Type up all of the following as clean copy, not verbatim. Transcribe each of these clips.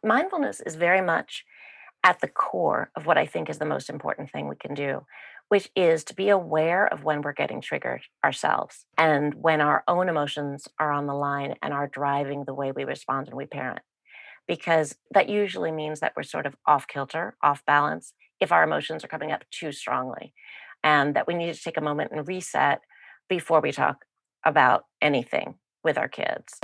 Mindfulness is very much at the core of what I think is the most important thing we can do, which is to be aware of when we're getting triggered ourselves and when our own emotions are on the line and are driving the way we respond and we parent. Because that usually means that we're sort of off kilter, off balance, if our emotions are coming up too strongly, and that we need to take a moment and reset before we talk about anything with our kids.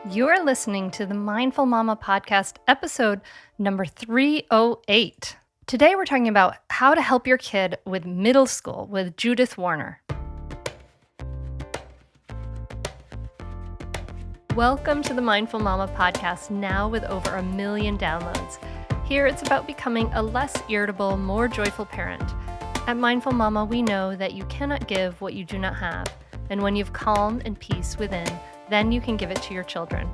You're listening to the Mindful Mama podcast, episode number 308. Today, we're talking about how to help your kid with middle school with Judith Warner. Welcome to the Mindful Mama podcast, now with over 1 million downloads. Here, it's about becoming a less irritable, more joyful parent. At Mindful Mama, we know that you cannot give what you do not have, and when you've calm and peace within, then you can give it to your children.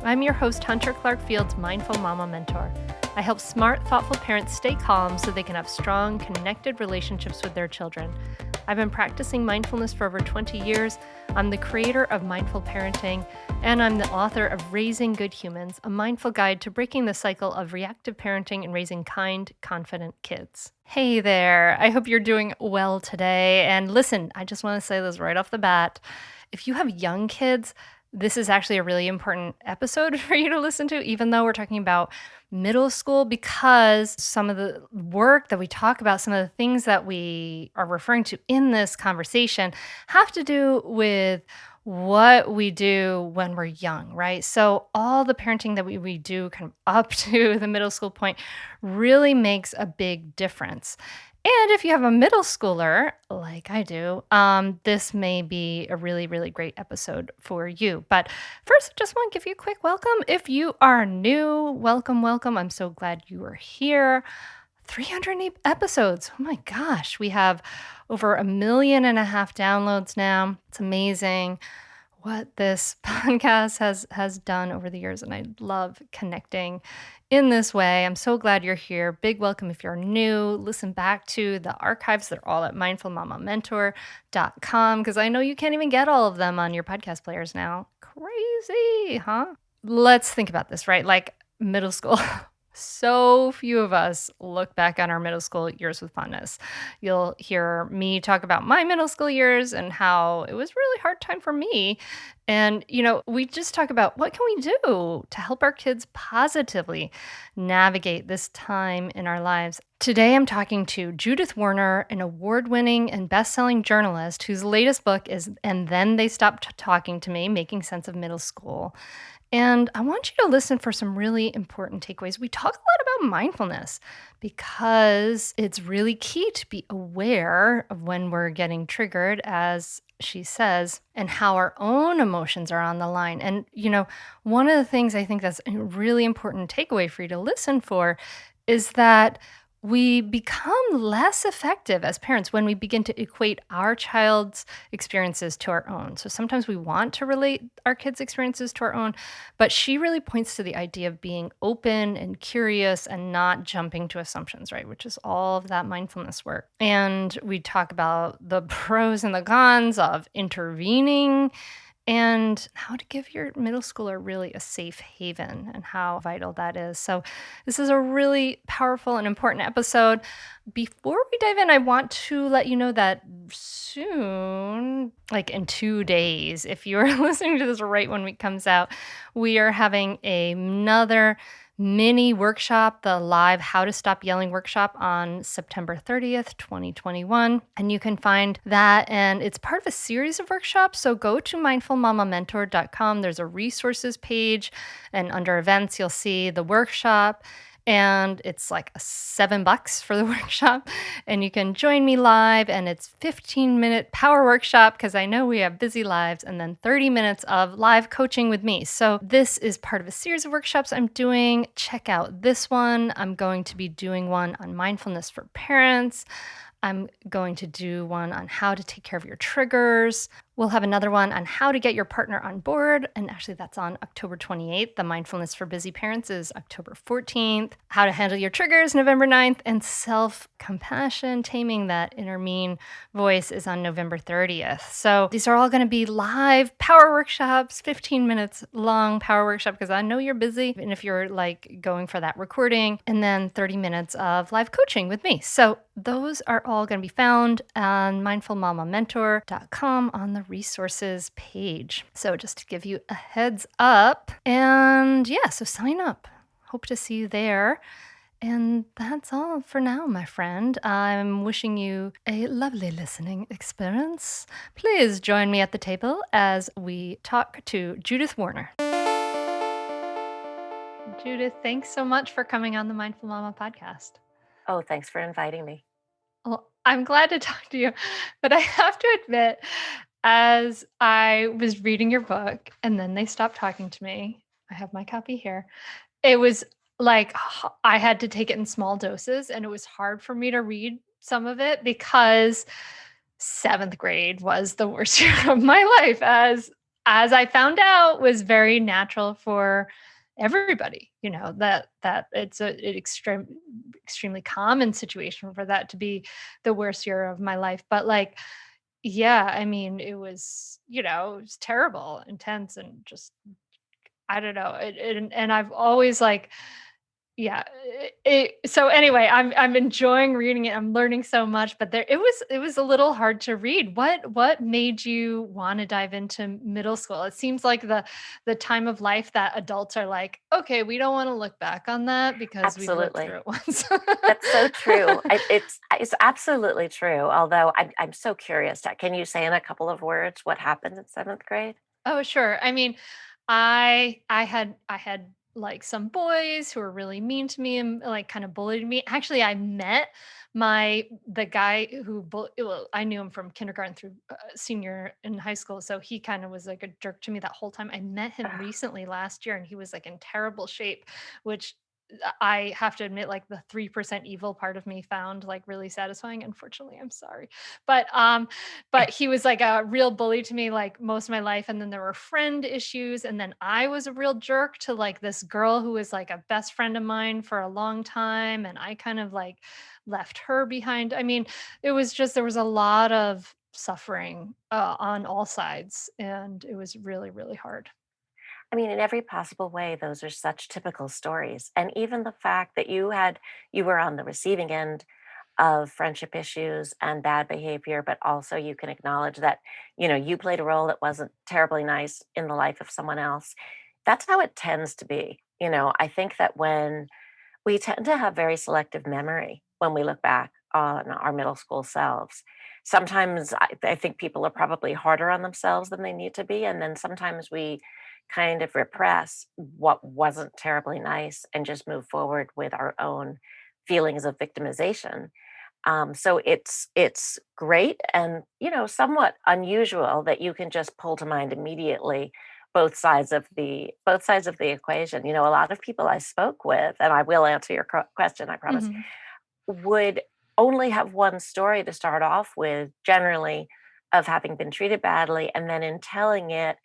I'm your host, Hunter Clark-Field's Mindful Mama mentor. I help smart, thoughtful parents stay calm so they can have strong, connected relationships with their children. I've been practicing mindfulness for over 20 years. I'm the creator of Mindful Parenting, and I'm the author of Raising Good Humans, a mindful guide to breaking the cycle of reactive parenting and raising kind, confident kids. Hey there, I hope you're doing well today. And listen, I just want to say this right off the bat. If you have young kids, this is actually a really important episode for you to listen to, even though we're talking about middle school, because some of the work that we talk about, some of the things that we are referring to in this conversation have to do with what we do when we're young, right? So all the parenting that we do kind of up to the middle school point really makes a big difference. And if you have a middle schooler, like I do, this may be a really, really great episode for you. But first, I just want to give you a quick welcome. If you are new, welcome, welcome. I'm so glad you are here. 308 episodes. Oh my gosh. We have over 1.5 million downloads now. It's amazing what this podcast has done over the years, and I love connecting in this way. I'm so glad you're here. Big welcome if you're new. Listen back to the archives. They're all at mindfulmamamentor.com because I know you can't even get all of them on your podcast players now. Crazy, huh? Let's think about this, right? Like middle school. So few of us look back on our middle school years with fondness. You'll hear me talk about my middle school years and how it was a really hard time for me. And, we just talk about what can we do to help our kids positively navigate this time in our lives. Today, I'm talking to Judith Warner, an award-winning and best-selling journalist whose latest book is And Then They Stopped Talking to Me, Making Sense of Middle School. And I want you to listen for some really important takeaways. We talk a lot about mindfulness because it's really key to be aware of when we're getting triggered, as she says, and how our own emotions are on the line. And, one of the things I think that's a really important takeaway for you to listen for is that we become less effective as parents when we begin to equate our child's experiences to our own. So sometimes we want to relate our kids' experiences to our own, but she really points to the idea of being open and curious and not jumping to assumptions, right? Which is all of that mindfulness work. And we talk about the pros and the cons of intervening and how to give your middle schooler really a safe haven and how vital that is. So this is a really powerful and important episode. Before we dive in, I want to let you know that soon, like in 2 days, if you're listening to this right when it comes out, we are having another mini workshop, the live How to Stop Yelling workshop on September 30th, 2021. And you can find that, and it's part of a series of workshops. So go to mindfulmamamentor.com. There's a resources page, and under events, you'll see the workshop. And it's like $7 for the workshop. And you can join me live. And it's 15-minute power workshop because I know we have busy lives, and then 30 minutes of live coaching with me. So this is part of a series of workshops I'm doing. Check out this one. I'm going to be doing one on mindfulness for parents. I'm going to do one on how to take care of your triggers. We'll have another one on how to get your partner on board. And actually, that's on October 28th. The Mindfulness for Busy Parents is October 14th. How to handle your triggers, November 9th. And self-compassion, taming that inner mean voice is on November 30th. So these are all going to be live power workshops, 15 minutes long power workshop, because I know you're busy. And if you're like going for that recording, and then 30 minutes of live coaching with me. So those are all going to be found on mindfulmamamentor.com on the resources page. So just to give you a heads up. And yeah, so sign up. Hope to see you there. And that's all for now, my friend. I'm wishing you a lovely listening experience. Please join me at the table as we talk to Judith Warner. Judith, thanks so much for coming on the Mindful Mama podcast. Oh, thanks for inviting me. Well, I'm glad to talk to you, but I have to admit, as I was reading your book and then they stopped talking to me, I have my copy here. It was like I had to take it in small doses, and it was hard for me to read some of it because 7th grade was the worst year of my life, as I found out was very natural for everybody, that it's an extremely common situation for that to be the worst year of my life. But like, yeah, I mean, it was terrible, intense, and just, I don't know. And I've always like, yeah. So anyway, I'm enjoying reading it. I'm learning so much, but it was a little hard to read. What made you want to dive into middle school? It seems like the time of life that adults are like, okay, we don't want to look back on that because we've lived through Absolutely. it once. That's so true. It's absolutely true. Although I'm so curious. Can you say in a couple of words what happened in 7th grade? Oh, sure. I mean, I had like some boys who were really mean to me and like kind of bullied me. Actually, I met the guy well, I knew him from kindergarten through senior in high school, so he kind of was like a jerk to me that whole time. I met him Ugh, recently last year, and he was like in terrible shape, which I have to admit, like the 3% evil part of me found like really satisfying. Unfortunately, I'm sorry. But he was like a real bully to me like most of my life. And then there were friend issues. And then I was a real jerk to like this girl who was like a best friend of mine for a long time. And I kind of like left her behind. I mean, there was a lot of suffering on all sides. And it was really, really hard. I mean, in every possible way, those are such typical stories. And even the fact that you were on the receiving end of friendship issues and bad behavior, but also you can acknowledge that, you played a role that wasn't terribly nice in the life of someone else. That's how it tends to be. I think that when we tend to have very selective memory when we look back on our middle school selves. Sometimes I think people are probably harder on themselves than they need to be. And then sometimes we kind of repress what wasn't terribly nice and just move forward with our own feelings of victimization. So it's great and somewhat unusual that you can just pull to mind immediately both sides of the equation. A lot of people I spoke with, and I will answer your question, I promise, Mhm. would only have one story to start off with, generally, of having been treated badly, and then in telling it,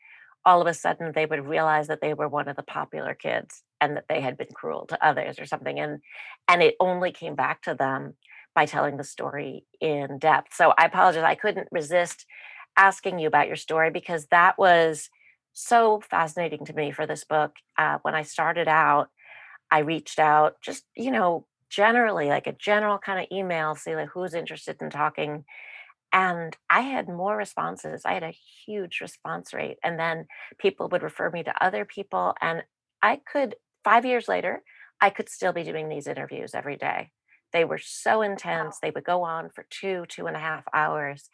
all of a sudden they would realize that they were one of the popular kids and that they had been cruel to others or something, and it only came back to them by telling the story in depth. So I apologize, I couldn't resist asking you about your story because that was so fascinating to me for this book. When I started out, I reached out just, generally like a general kind of email, see like who's interested in talking. And I had more responses. I had a huge response rate. And then people would refer me to other people. And 5 years later, I could still be doing these interviews every day. They were so intense. They would go on for 2.5 hours.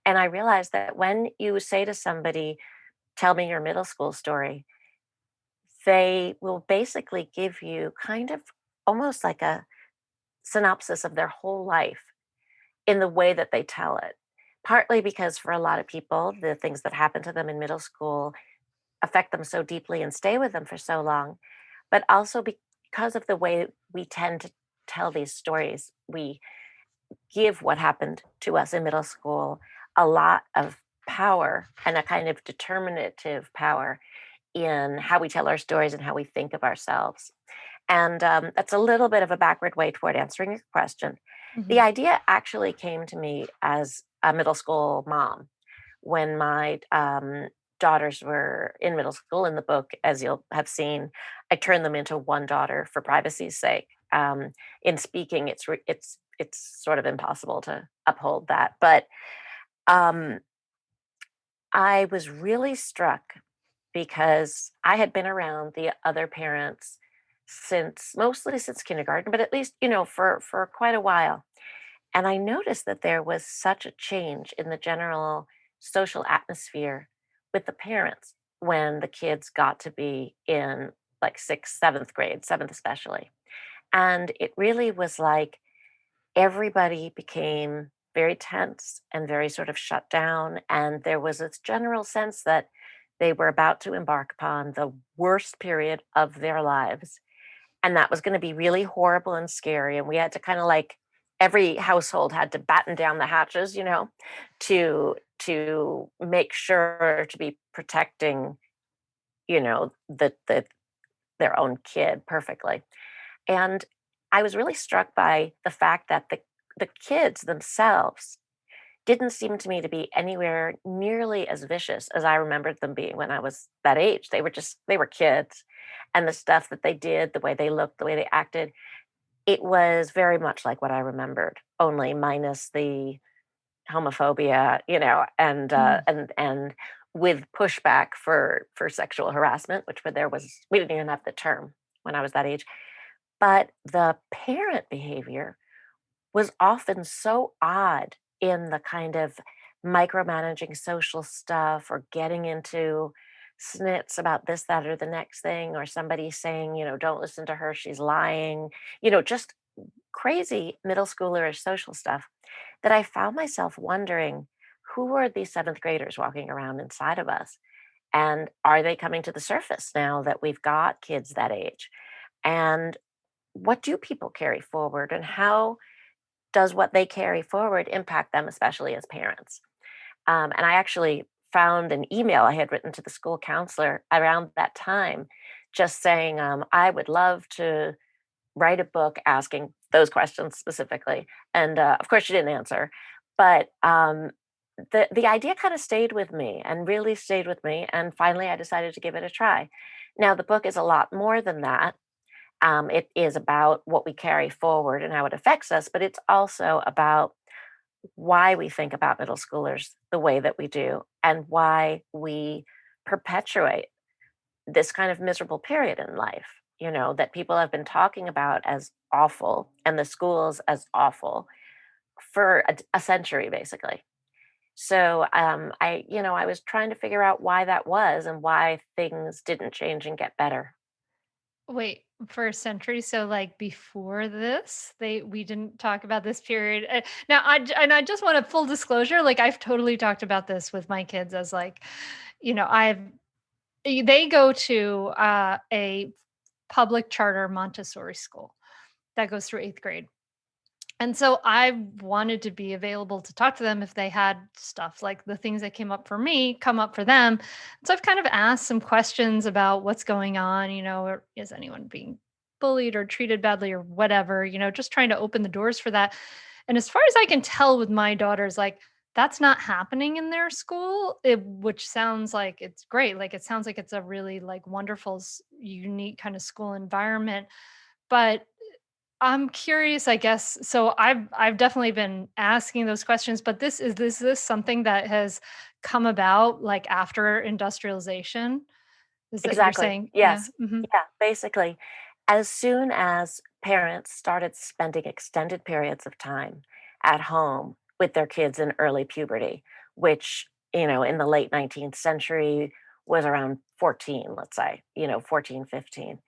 And I realized that when you say to somebody, tell me your middle school story, they will basically give you kind of almost like a synopsis of their whole life in the way that they tell it. Partly because for a lot of people, the things that happen to them in middle school affect them so deeply and stay with them for so long, but also because of the way we tend to tell these stories. We give what happened to us in middle school a lot of power and a kind of determinative power in how we tell our stories and how we think of ourselves. And that's a little bit of a backward way toward answering your question. The Mhm. idea actually came to me as a middle school mom when my daughters were in middle school. In the book, as you'll have seen, I turned them into one daughter for privacy's sake. In speaking, it's sort of impossible to uphold that, but um, I was really struck because I had been around the other parents since mostly since kindergarten, but at least, for quite a while. And I noticed that there was such a change in the general social atmosphere with the parents when the kids got to be in like sixth, seventh grade, seventh especially. And it really was like everybody became very tense and very sort of shut down. And there was this general sense that they were about to embark upon the worst period of their lives. And that was going to be really horrible and scary. And we had to kind of like, every household had to batten down the hatches, to make sure to be protecting, their own kid perfectly. And I was really struck by the fact that the kids themselves didn't seem to me to be anywhere nearly as vicious as I remembered them being when I was that age. They were kids. And the stuff that they did, the way they looked, the way they acted, it was very much like what I remembered, only minus the homophobia, Mm. and with pushback for sexual harassment, which there was we didn't even have the term when I was that age. But the parent behavior was often so odd in the kind of micromanaging social stuff or getting into snits about this, that, or the next thing, or somebody saying, don't listen to her, she's lying, just crazy middle schoolerish social stuff that I found myself wondering who are these seventh graders walking around inside of us? And are they coming to the surface now that we've got kids that age? And what do people carry forward? And how does what they carry forward impact them, especially as parents? And I actually found an email I had written to the school counselor around that time, just saying, I would love to write a book asking those questions specifically. And of course, she didn't answer. But the idea kind of stayed with me and really stayed with me. And finally, I decided to give it a try. Now, the book is a lot more than that. It is about what we carry forward and how it affects us, but it's also about why we think about middle schoolers the way that we do and why we perpetuate this kind of miserable period in life, that people have been talking about as awful and the schools as awful for a century, basically. So I was trying to figure out why that was and why things didn't change and get better. Wait, for a century? So, like, before this, we didn't talk about this period. Now, I just want a full disclosure. Like, I've totally talked about this with my kids as like, I've they go to a public charter Montessori school that goes through 8th grade. And so I wanted to be available to talk to them if they had stuff like the things that came up for me come up for them. So I've kind of asked some questions about what's going on, or is anyone being bullied or treated badly or whatever, just trying to open the doors for that. And as far as I can tell with my daughters, like that's not happening in their school, which sounds like it's great. Like it sounds like it's a really like wonderful, unique kind of school environment. But I'm curious, I guess. So I've definitely been asking those questions, but this something that has come about like after industrialization? Is that you're Exactly. saying? Yeah. Yes. Mhm. Yeah. Basically, as soon as parents started spending extended periods of time at home with their kids in early puberty, which, in the late 19th century was around 14, let's say, 14, 15,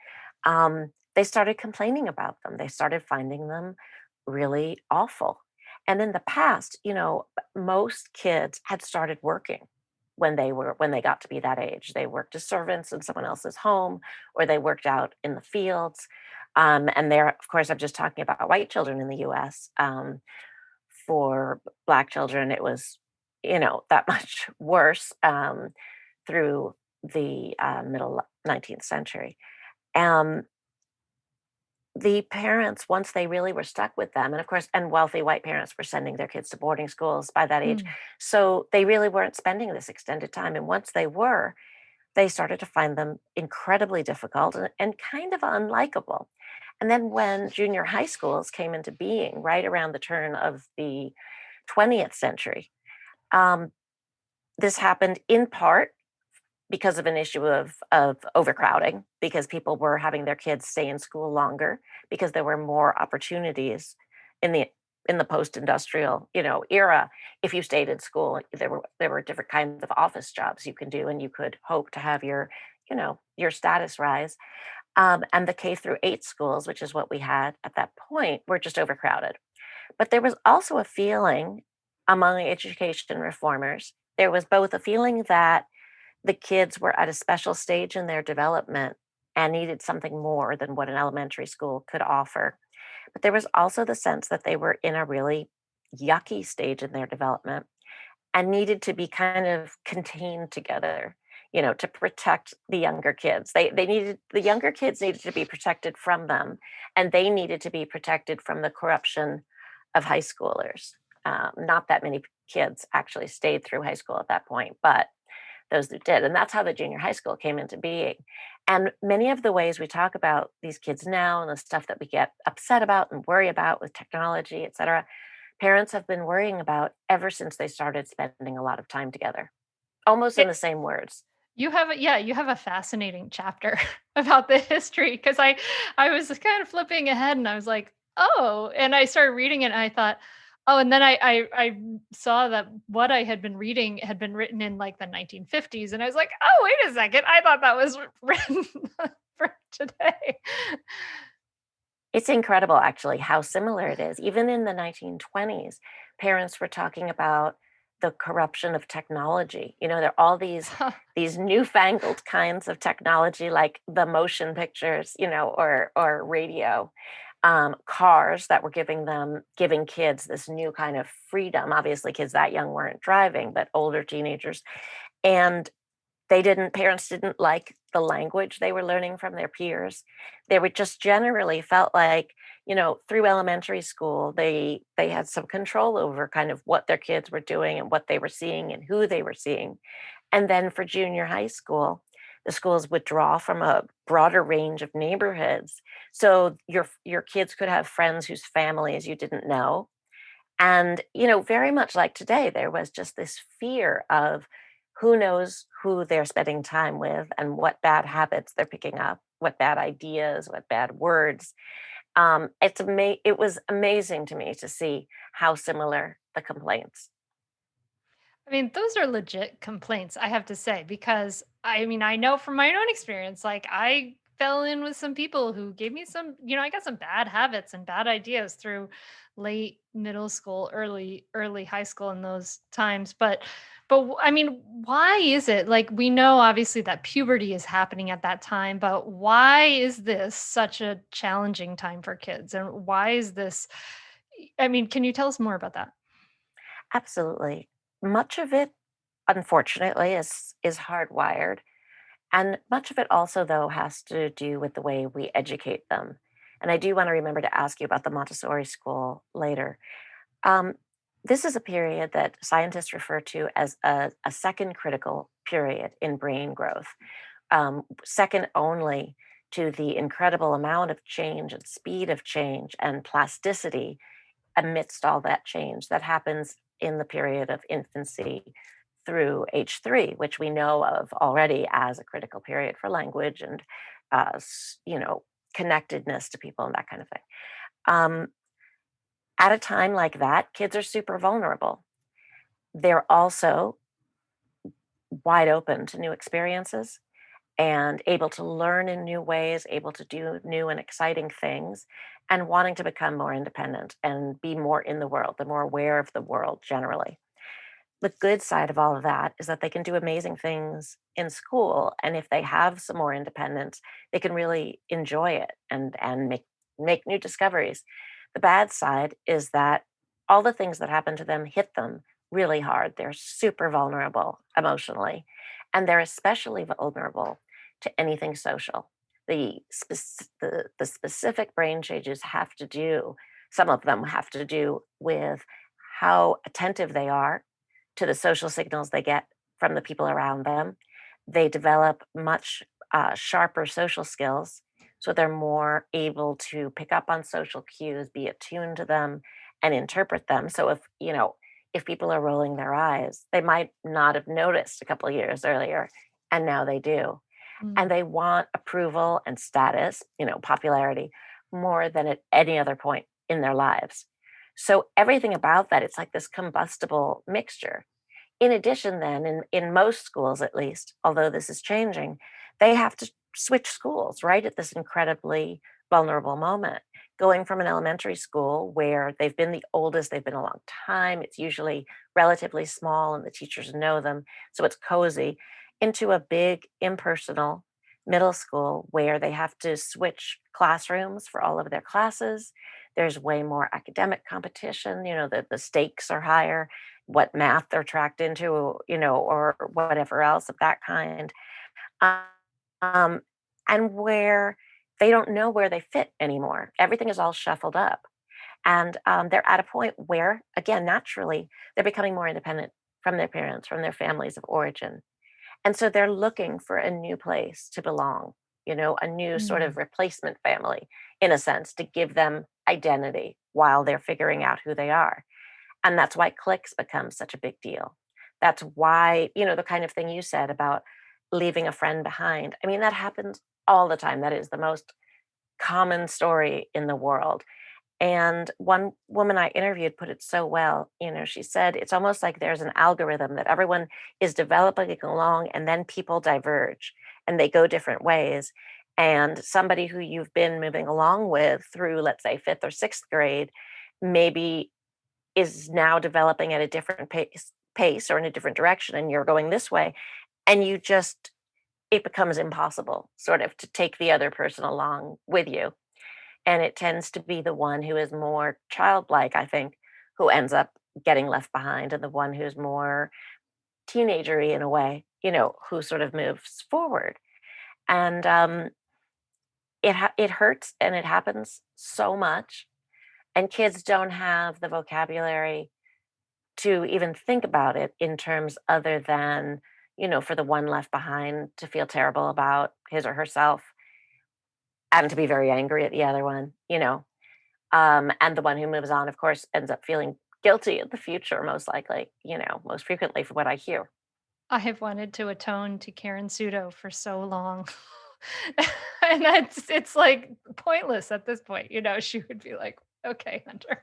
they started complaining about them. They started finding them really awful. And in the past, most kids had started working when they got to be that age. They worked as servants in someone else's home, or they worked out in the fields. And there, of course, I'm just talking about white children in the U.S. For Black children, it was. that much worse through the middle 19th century. Um, the parents, once they really were stuck with them, and of course, and wealthy white parents were sending their kids to boarding schools by that age. Mm. So they really weren't spending this extended time. And once they were, they started to find them incredibly difficult and kind of unlikable. And then when junior high schools came into being right around the turn of the 20th century, um, this happened in part because of an issue of overcrowding, because people were having their kids stay in school longer, because there were more opportunities in the post-industrial, era. If you stayed in school, there were different kinds of office jobs you can do, and you could hope to have your status rise. And the K through 8 schools, which is what we had at that point, were just overcrowded. But there was also a feeling among education reformers. There was both a feeling that the kids were at a special stage in their development and needed something more than what an elementary school could offer. But there was also the sense that they were in a really yucky stage in their development and needed to be kind of contained together, to protect the younger kids. The younger kids needed to be protected from them, and they needed to be protected from the corruption of high schoolers. Not that many kids actually stayed through high school at that point, but those that did. And that's how the junior high school came into being. And many of the ways we talk about these kids now and the stuff that we get upset about and worry about with technology, et cetera, parents have been worrying about ever since they started spending a lot of time together, almost in It the same words. you have a fascinating chapter about the history because I was just kind of flipping ahead and I was like, "Oh," and I started reading it and I thought, "Oh," and then I saw that what I had been reading had been written in, like, the 1950s, and I was like, "Oh, wait a second, I thought that was written for today." It's incredible, actually, how similar it is. Even in the 1920s, parents were talking about the corruption of technology. There are all these newfangled kinds of technology, like the motion pictures, or radio, cars that were giving kids this new kind of freedom. Obviously, kids that young weren't driving, but older teenagers, and parents didn't like the language they were learning from their peers. They were just generally felt like, through elementary school, they had some control over kind of what their kids were doing and what they were seeing and who they were seeing. And then for junior high school, the schools would draw from a broader range of neighborhoods. So your kids could have friends whose families you didn't know. And, very much like today, there was just this fear of who knows who they're spending time with and what bad habits they're picking up, what bad ideas, what bad words. It was amazing to me to see how similar the complaints. I mean, those are legit complaints, I have to say, because I mean, I know from my own experience, like I fell in with some people who gave me I got some bad habits and bad ideas through late middle school, early high school in those times. I mean, why is it like we know obviously that puberty is happening at that time, but why is this such a challenging time for kids? And why is this I mean, can you tell us more about that? Absolutely. Much of it, unfortunately, is hardwired. And much of it also, though, has to do with the way we educate them. And I do want to remember to ask you about the Montessori school later. Um, this is a period that scientists refer to as a second critical period in brain growth, second only to the incredible amount of change and speed of change and plasticity amidst all that change that happens in the period of infancy through age 3, which we know of already as a critical period for language and, connectedness to people and that kind of thing. Um, at a time like that, kids are super vulnerable. They're also wide open to new experiences and able to learn in new ways, able to do new and exciting things, and wanting to become more independent and be more in the world. They're more aware of the world generally. The good side of all of that is that they can do amazing things in school, and if they have some more independence, they can really enjoy it and make new discoveries. The bad side is that all the things that happen to them hit them really hard. They're super vulnerable emotionally, and they're especially vulnerable to anything social. The specific brain changes have to do, some of them have to do with how attentive they are to the social signals they get from the people around them. They develop much sharper social skills, so they're more able to pick up on social cues, be attuned to them, and interpret them. So if people are rolling their eyes, they might not have noticed a couple of years earlier, and now they do. And Mm. they want approval and status, popularity, more than at any other point in their lives. So everything about that, it's like this combustible mixture. In addition, then, in most schools at least, although this is changing, they have to switch schools right at this incredibly vulnerable moment. Going from an elementary school where they've been the oldest, they've been a long time, it's usually relatively small and the teachers know them, so it's cozy, into a big impersonal middle school where they have to switch classrooms for all of their classes. There's way more academic competition, the stakes are higher, what math they're tracked into, or whatever else of that kind. Um, and where they don't know where they fit anymore. Everything is all shuffled up. And they're at a point where, again, naturally, they're becoming more independent from their parents, from their families of origin. And so they're looking for a new place to belong, a new sort of Mm. replacement family, in a sense, to give them identity while they're figuring out who they are. And that's why clicks become such a big deal. That's why, the kind of thing you said about leaving a friend behind. I mean, that happens all the time. That is the most common story in the world. And one woman I interviewed put it so well. She said it's almost like there's an algorithm that everyone is developing along, and then people diverge and they go different ways. And somebody who you've been moving along with through, let's say, fifth or sixth grade, maybe is now developing at a different pace or in a different direction, and you're going this way. And it becomes impossible sort of to take the other person along with you, and it tends to be the one who is more childlike, I think, who ends up getting left behind, and the one who's more teenagery in a way, who sort of moves forward. And it hurts, and it happens so much. And kids don't have the vocabulary to even think about it in terms other than, for the one left behind to feel terrible about his or herself and to be very angry at the other one. And the one who moves on, of course, ends up feeling guilty in the future, most likely, most frequently from what I hear. I have wanted to atone to Karen Pseudo for so long. And it's like pointless at this point, she would be like, "Okay, Hunter."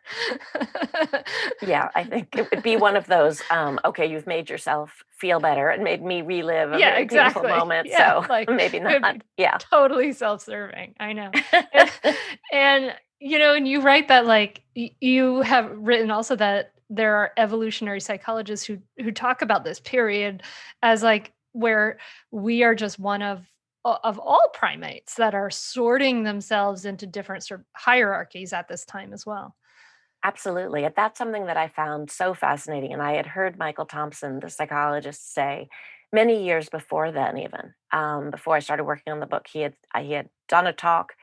Yeah, I think it would be one of those, okay, you've made yourself feel better and made me relive a Yeah, very painful exactly. moment. Yeah, So like, maybe it would not. be Yeah. totally self-serving, I know. And and you write that, like, you have written also that there are evolutionary psychologists who talk about this period as, like, where we are just one of all primates that are sorting themselves into different sort of hierarchies at this time as well. Absolutely. And that's something that I found so fascinating. And I had heard Michael Thompson, the psychologist, say many years before then, even before I started working on the book, he had done a talk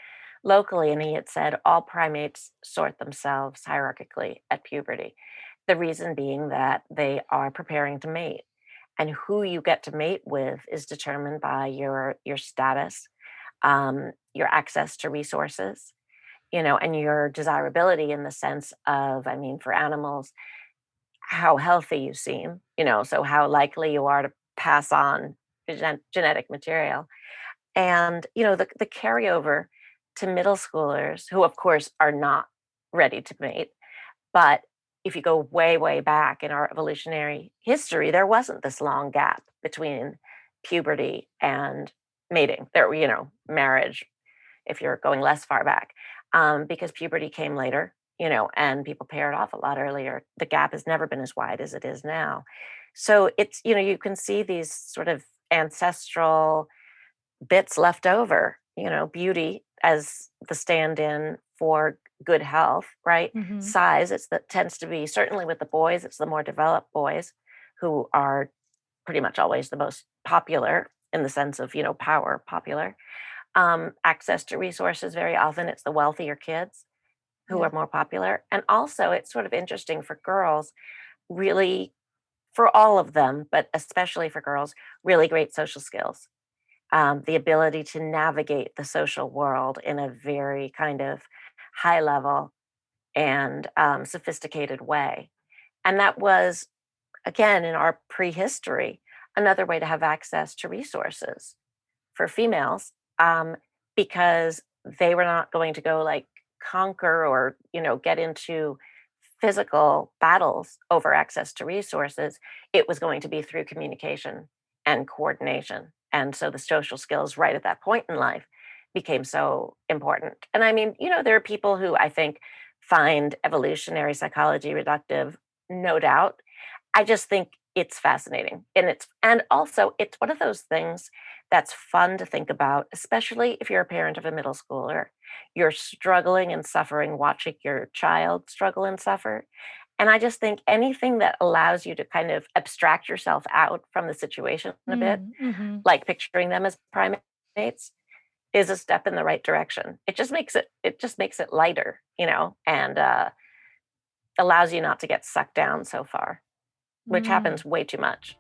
locally, and he had said all primates sort themselves hierarchically at puberty. The reason being that they are preparing to mate, and who you get to mate with is determined by your status, your access to resources, and your desirability in the sense of, I mean, for animals, how healthy you seem, so how likely you are to pass on genetic material. And, the carryover to middle schoolers who, of course, are not ready to mate. But if you go way, way back in our evolutionary history, there wasn't this long gap between puberty and mating. There, marriage, if you're going less far back, because puberty came later, and people paired off a lot earlier. The gap has never been as wide as it is now. So it's, you can see these sort of ancestral bits left over, beauty as the stand in for good health, right? Mm-hmm. Size, tends to be, certainly with the boys, it's the more developed boys who are pretty much always the most popular in the sense of, power popular. Access to resources, very often it's the wealthier kids who Yeah. are more popular. And also, it's sort of interesting for girls, really, for all of them, but especially for girls, really great social skills. The ability to navigate the social world in a very kind of high level and sophisticated way. And that was, again, in our prehistory, another way to have access to resources for females, because they were not going to go like conquer or get into physical battles over access to resources. It was going to be through communication and coordination, and so the social skills right at that point in life became so important. And I mean, there are people who I think find evolutionary psychology reductive, no doubt. I just think it's fascinating. And also it's one of those things that's fun to think about, especially if you're a parent of a middle schooler. You're struggling and suffering watching your child struggle and suffer. And I just think anything that allows you to kind of abstract yourself out from the situation a bit, Mm-hmm. like picturing them as primates, is a step in the right direction. It just makes it lighter, and allows you not to get sucked down so far, which Mm. happens way too much.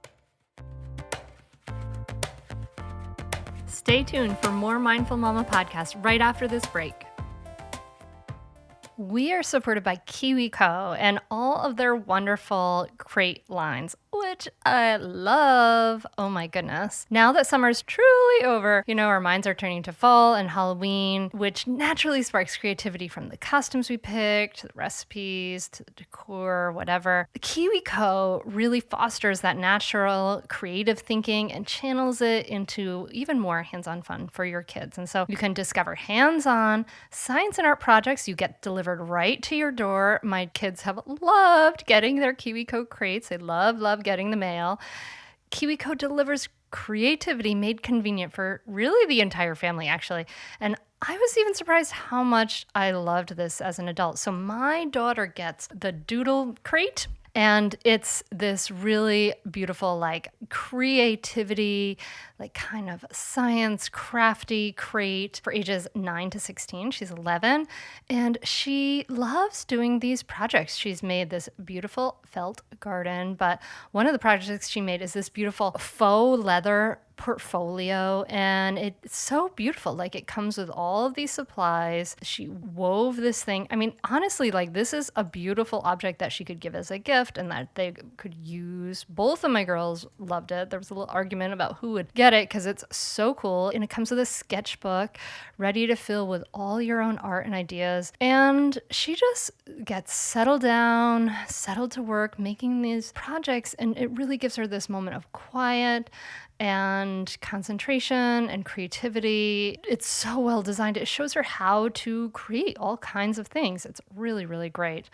Stay tuned for more Mindful Mama podcast right after this break. We are supported by KiwiCo and all of their wonderful crate lines, which I love. Oh my goodness. Now that summer's truly over, our minds are turning to fall and Halloween, which naturally sparks creativity from the costumes we picked, to the recipes, to the decor, whatever. KiwiCo really fosters that natural creative thinking and channels it into even more hands-on fun for your kids. And so you can discover hands-on science and art projects you get delivered right to your door. My kids have loved getting their KiwiCo crates. They love getting the mail. KiwiCo delivers creativity made convenient for really the entire family, actually. And I was even surprised how much I loved this as an adult. So my daughter gets the Doodle crate. And it's this really beautiful, like creativity, like kind of science, crafty crate for ages 9 to 16. She's 11. And she loves doing these projects. She's made this beautiful felt garden. But one of the projects she made is this beautiful faux leather portfolio, and it's so beautiful. Like, it comes with all of these supplies. She wove this thing. I mean, honestly, like, this is a beautiful object that she could give as a gift and that they could use. Both of my girls loved it. There was a little argument about who would get it because it's so cool, and it comes with a sketchbook ready to fill with all your own art and ideas. And she just gets settled down, settled to work, making these projects, and it really gives her this moment of quiet and concentration and creativity. It's so well designed. It shows her how to create all kinds of things. It's really, really great.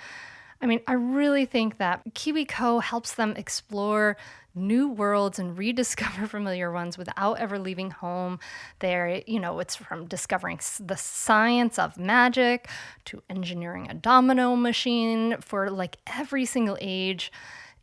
I mean, I really think that KiwiCo helps them explore new worlds and rediscover familiar ones without ever leaving home. It's from discovering the science of magic to engineering a domino machine for like every single age.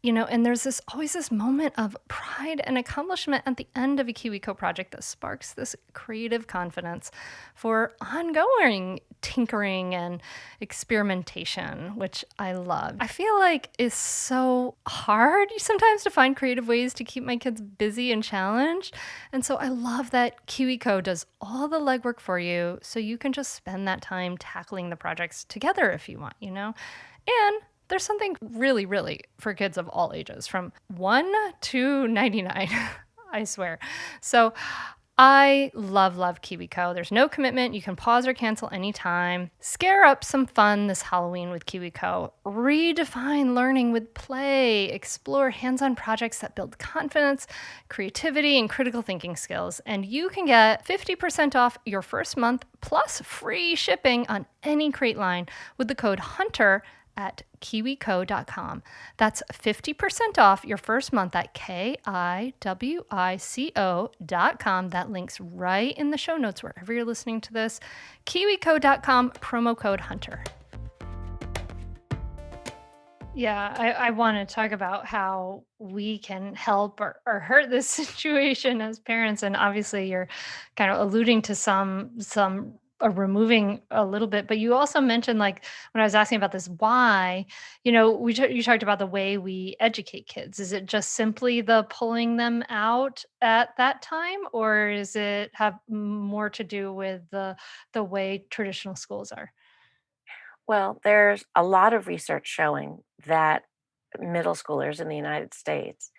And there's always this moment of pride and accomplishment at the end of a KiwiCo project that sparks this creative confidence for ongoing tinkering and experimentation, which I love. I feel like it's so hard sometimes to find creative ways to keep my kids busy and challenged. And so I love that KiwiCo does all the legwork for you so you can just spend that time tackling the projects together if you want, And there's something really, really for kids of all ages, from 1 to 99, I swear. So I love KiwiCo. There's no commitment. You can pause or cancel anytime. Scare up some fun this Halloween with KiwiCo. Redefine learning with play. Explore hands-on projects that build confidence, creativity, and critical thinking skills. And you can get 50% off your first month plus free shipping on any crate line with the code HUNTER at kiwico.com. That's 50% off your first month at kiwico.com. That link's right in the show notes wherever you're listening to this. Kiwico.com, promo code HUNTER. Yeah, I want to talk about how we can help or hurt this situation as parents. And obviously you're kind of alluding to some removing a little bit, but you also mentioned, like, when I was asking about this why, you talked about the way we educate kids. Is it just simply the pulling them out at that time, or is it have more to do with the way traditional schools are? Well, there's a lot of research showing that middle schoolers in the United States,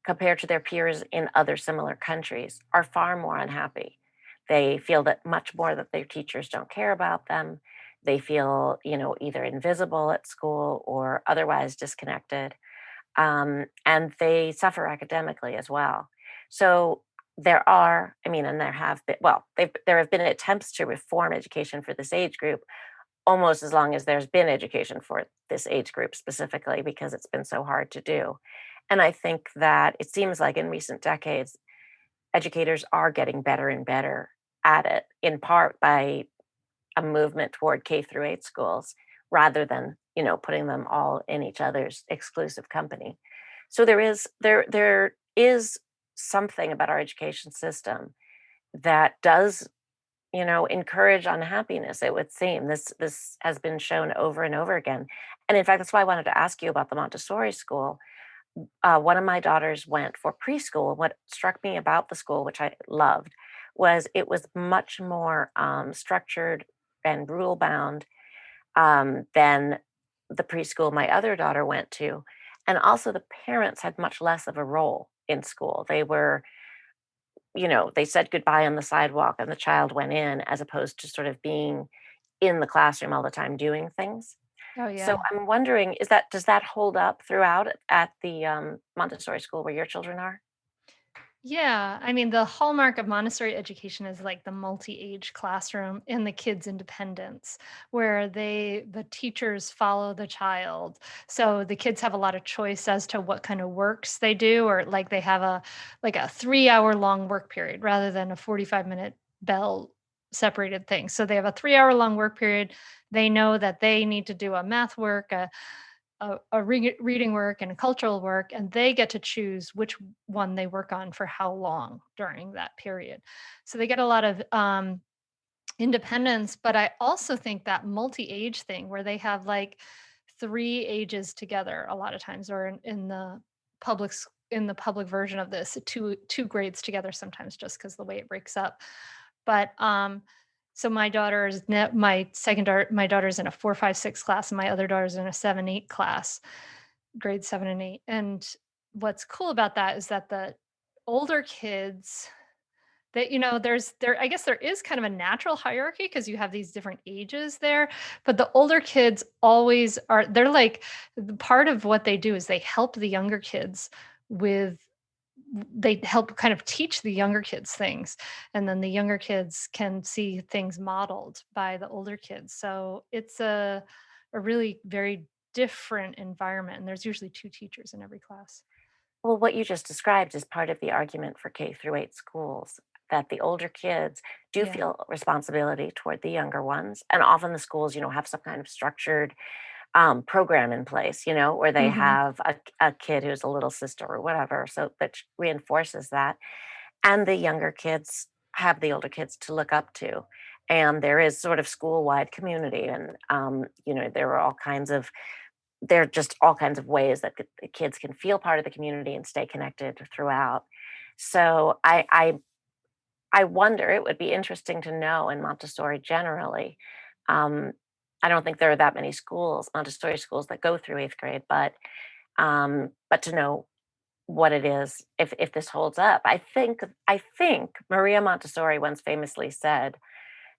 compared to their peers in other similar countries, are far more unhappy. They feel that much more that their teachers don't care about them. They feel, either invisible at school or otherwise disconnected. And they suffer academically as well. So there are, I mean, and there have been, well, there have been attempts to reform education for this age group almost as long as there's been education for this age group specifically because it's been so hard to do. And I think that it seems like in recent decades, educators are getting better and better at it, in part by a movement toward K through 8 schools rather than, putting them all in each other's exclusive company. So there is something about our education system that does, encourage unhappiness, it would seem. This has been shown over and over again. And in fact, that's why I wanted to ask you about the Montessori school. One of my daughters went for preschool. What struck me about the school, which I loved, was it was much more structured and rule bound than the preschool my other daughter went to. And also, the parents had much less of a role in school. They said goodbye on the sidewalk and the child went in, as opposed to sort of being in the classroom all the time doing things. Oh So yeah. I'm wondering, does that hold up throughout at the Montessori school where your children are? Yeah, I mean, the hallmark of Montessori education is like the multi-age classroom and the kids' independence, where the teachers follow the child. So the kids have a lot of choice as to what kind of works they do, or like they have a 3 hour long work period rather than a 45-minute bell separated thing. So they have a 3 hour long work period. They know that they need to do a math work, reading work and a cultural work, and they get to choose which one they work on for how long during that period. So they get a lot of independence. But I also think that multi-age thing where they have like three ages together a lot of times, or in the in the public version of this, two grades together sometimes, just because the way it breaks up. But so my daughter's in a 4, 5, 6 class, and my other daughter's in a 7, 8 class, grade 7 and 8. And what's cool about that is that the older kids, that I guess there is kind of a natural hierarchy because you have these different ages there, but the older kids always are, they're like, the part of what they do is they help the younger kids with they help kind of teach the younger kids things, and then the younger kids can see things modeled by the older kids. So it's a really very different environment, and there's usually two teachers in every class. Well, what you just described is part of the argument for K through 8 schools, that the older kids do Yeah. feel responsibility toward the younger ones. And often the schools, have some kind of structured program in place, where they Mhm. have a kid who's a little sister or whatever. So that reinforces that. And the younger kids have the older kids to look up to. And there is sort of school wide community. And, there are just all kinds of ways that the kids can feel part of the community and stay connected throughout. So I wonder, it would be interesting to know in Montessori generally. Um, I don't think there are that many schools, Montessori schools, that go through 8th grade, but to know what it is, if this holds up. I think Maria Montessori once famously said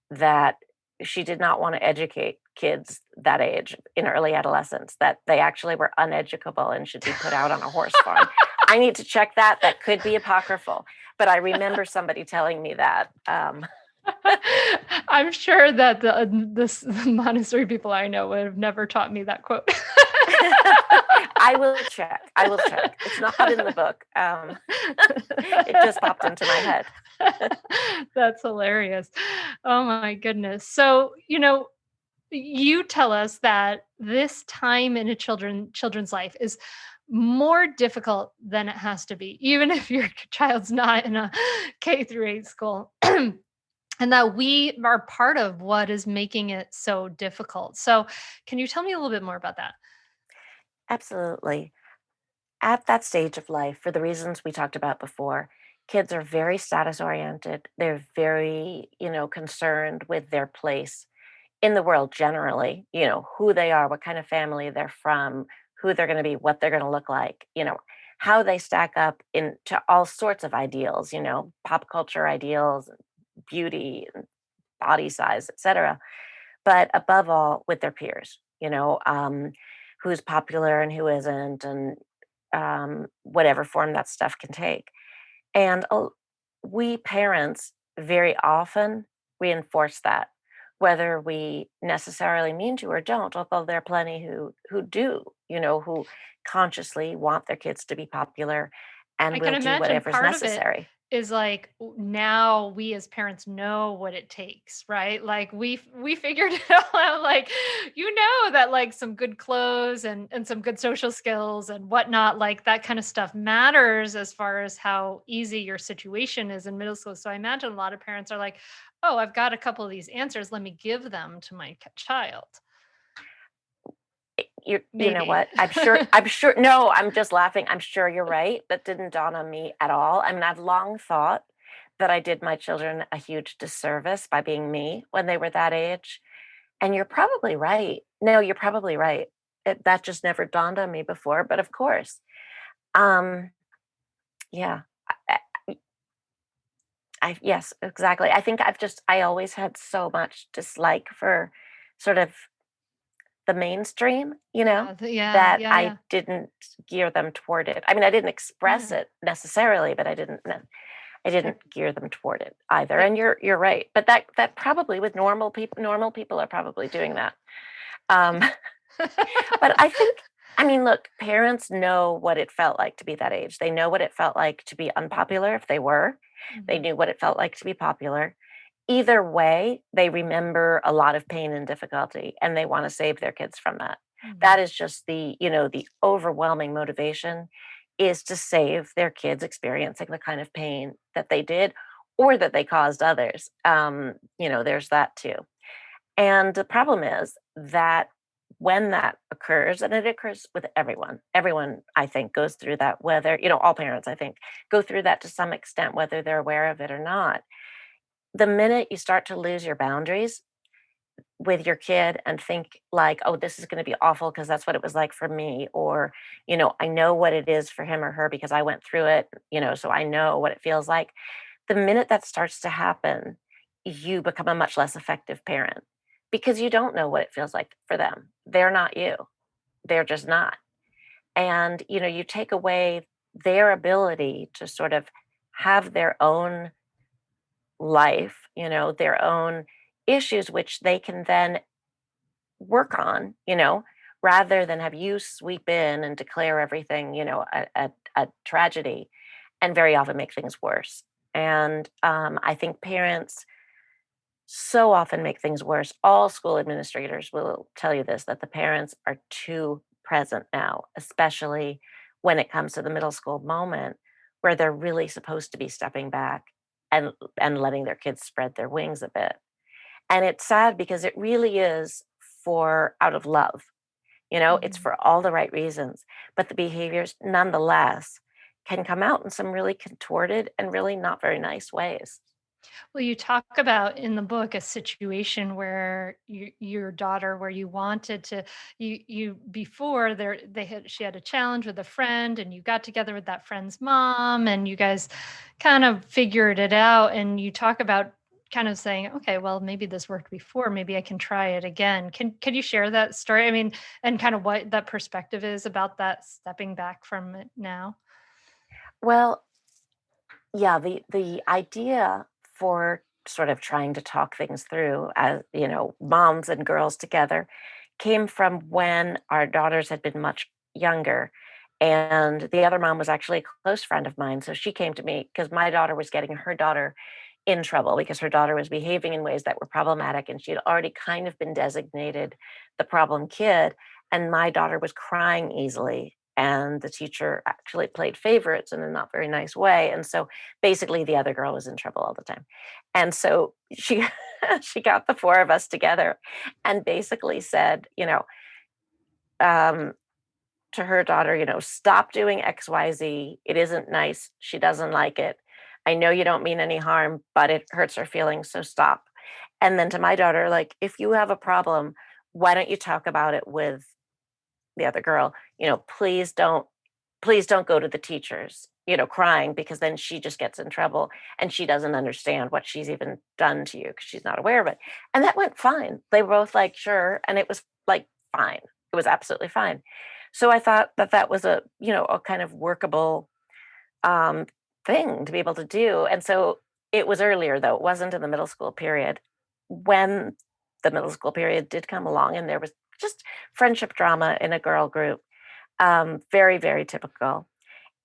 that she did not want to educate kids that age in early adolescence, that they actually were uneducable and should be put out on a horse farm. I need to check that. That could be apocryphal, but I remember somebody telling me that. I'm sure that the Montessori people I know would have never taught me that quote. I will check. I will check. It's not in the book. It just popped into my head. That's hilarious. Oh my goodness. So, you tell us that this time in a children's life is more difficult than it has to be, even if your child's not in a K through 8 school. And that we are part of what is making it so difficult. So, can you tell me a little bit more about that? Absolutely. At that stage of life, for the reasons we talked about before, kids are very status oriented. They're very, concerned with their place in the world generally, who they are, what kind of family they're from, who they're going to be, what they're going to look like, how they stack up into all sorts of ideals, pop culture ideals, beauty, and body size, etc. But above all, with their peers, who's popular and who isn't, and whatever form that stuff can take. And we parents very often reinforce that, whether we necessarily mean to or don't, although there are plenty who do, who consciously want their kids to be popular and I can will do imagine whatever's part of it necessary. is like now we as parents know what it takes, right? Like we figured it all out. Like that like some good clothes and some good social skills and whatnot, like that kind of stuff matters as far as how easy your situation is in middle school. So I imagine a lot of parents are like, oh, I've got a couple of these answers. Let me give them to my child. You know Maybe. what? I'm sure no, I'm just laughing. I'm sure you're right. That didn't dawn on me at all. I mean, I've long thought that I did my children a huge disservice by being me when they were that age. And you're probably right. No, you're probably right. That just never dawned on me before, but of course. Um, yeah. I, yes, exactly. I think I always had so much dislike for sort of the mainstream, Yeah, yeah, that yeah, I yeah. didn't gear them toward it. I mean, I didn't express Yeah. it necessarily, but I Okay. didn't gear them toward it either. Okay. And you're right. But that probably with normal people are probably doing that. Um, but I mean, look, parents know what it felt like to be that age. They know what it felt like to be unpopular if they were. They Mhm, knew what it felt like to be popular. Either way, they remember a lot of pain and difficulty, and they wanna save their kids from that. That mhm. is just the overwhelming motivation is to save their kids experiencing the kind of pain that they did or that they caused others. There's that too. And the problem is that when that occurs, and it occurs with everyone, I think, goes through that, whether, all parents, I think, go through that to some extent, whether they're aware of it or not. The minute you start to lose your boundaries with your kid and think like, oh, this is going to be awful because that's what it was like for me, or, I know what it is for him or her because I went through it, so I know what it feels like. The minute that starts to happen, you become a much less effective parent because you don't know what it feels like for them. They're not you, they're just not. And, you take away their ability to sort of have their own life, their own issues, which they can then work on, rather than have you sweep in and declare everything, a tragedy and very often make things worse. And I think parents so often make things worse. All school administrators will tell you this, that the parents are too present now, especially when it comes to the middle school moment where they're really supposed to be stepping back and letting their kids spread their wings a bit. And it's sad because it really is for out of love. It's Mhm. for all the right reasons, but the behaviors nonetheless can come out in some really contorted and really not very nice ways. Well, you talk about in the book a situation where your daughter, where you wanted to, you before there they had she had a challenge with a friend, and you got together with that friend's mom, and you guys kind of figured it out. And you talk about kind of saying, okay, well, maybe this worked before, maybe I can try it again. Can you share that story? I mean, and kind of what that perspective is about that stepping back from it now. Well, yeah, the idea for sort of trying to talk things through as, moms and girls together came from when our daughters had been much younger. And the other mom was actually a close friend of mine. So she came to me because my daughter was getting her daughter in trouble because her daughter was behaving in ways that were problematic, and she had already kind of been designated the problem kid. And my daughter was crying easily, and the teacher actually played favorites in a not very nice way. And so basically, the other girl was in trouble all the time. And so she she got the four of us together and basically said, um, to her daughter, stop doing XYZ. It isn't nice. She doesn't like it. I know you don't mean any harm, but it hurts her feelings. So stop. And then to my daughter, like, if you have a problem, why don't you talk about it with the other girl? Please don't go to the teachers, crying, because then she just gets in trouble and she doesn't understand what she's even done to you because she's not aware of it. And that went fine. They were both like, sure. And it was like, fine. It was absolutely fine. So I thought that that was a kind of workable um, thing to be able to do. And so it was earlier, though. It wasn't in the middle school period. When the middle school period did come along, and there was just friendship drama in a girl group, very, very typical.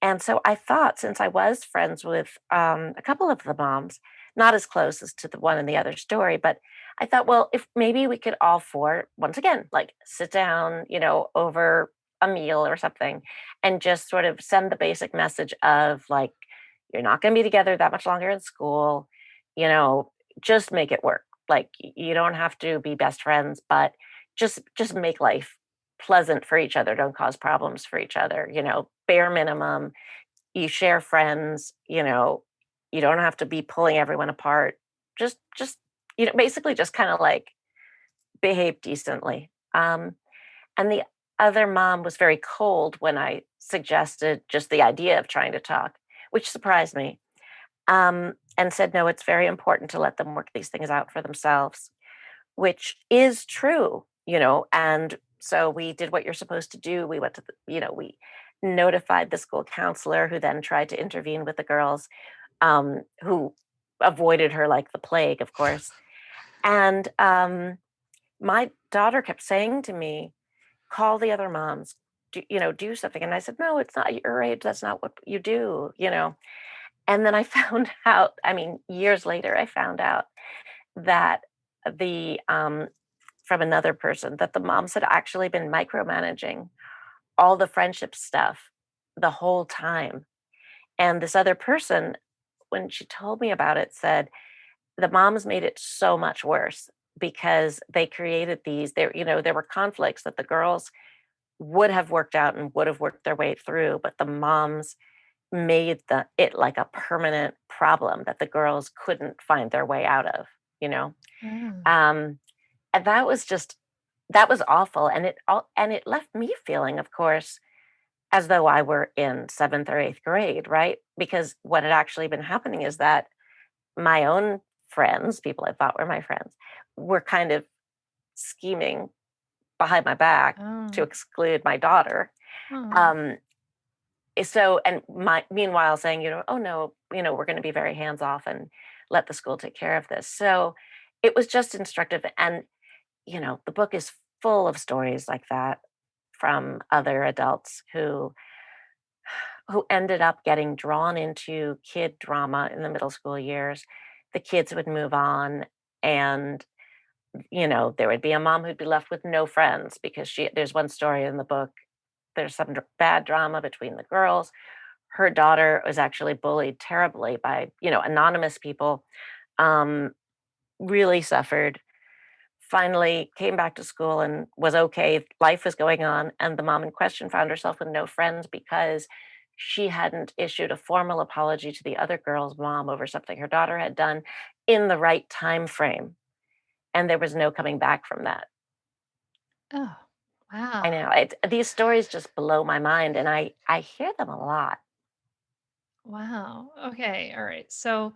And so I thought, since I was friends with a couple of the moms, not as close as to the one in the other story, but I thought, well, if maybe we could all four, once again, like sit down, over a meal or something, and just sort of send the basic message of like, you're not going to be together that much longer in school, you know, just make it work. Like you don't have to be best friends, but just make life pleasant for each other. Don't cause problems for each other, bare minimum. You share friends, you don't have to be pulling everyone apart. Just basically just kind of like behave decently. And the other mom was very cold when I suggested just the idea of trying to talk, which surprised me. And said, no, it's very important to let them work these things out for themselves, which is true, and so we did what you're supposed to do. We went to we notified the school counselor, who then tried to intervene with the girls, who avoided her like the plague, of course. And my daughter kept saying to me, call the other moms, do something. And I said, no, it's not your age. That's not what you do. And then I found out, I mean, years later, I found out that the from another person that the moms had actually been micromanaging all the friendship stuff the whole time. And this other person, when she told me about it, said the moms made it so much worse because they created there were conflicts that the girls would have worked out and would have worked their way through, but the moms made it like a permanent problem that the girls couldn't find their way out of, you know? Oh. Um, and that was awful. And it left me feeling, of course, as though I were in seventh or eighth grade, right? Because what had actually been happening is that my own friends, people I thought were my friends, were kind of scheming behind my back to Oh. exclude my daughter. Oh. Um, and meanwhile saying, oh no, we're going to be very hands off and let the school take care of this. So it was just instructive. And, the book is full of stories like that from other adults who ended up getting drawn into kid drama in the middle school years. The kids would move on, and there would be a mom who'd be left with no friends because there's one story in the book. There's some bad drama between the girls. Her daughter was actually bullied terribly by, anonymous people. Um, really suffered. Finally came back to school and was okay. Life was going on. And the mom in question found herself with no friends because she hadn't issued a formal apology to the other girl's mom over something her daughter had done in the right time frame. And there was no coming back from that. Oh. I Wow. know these stories just blow my mind, and I hear them a lot. Wow. Okay. All right. So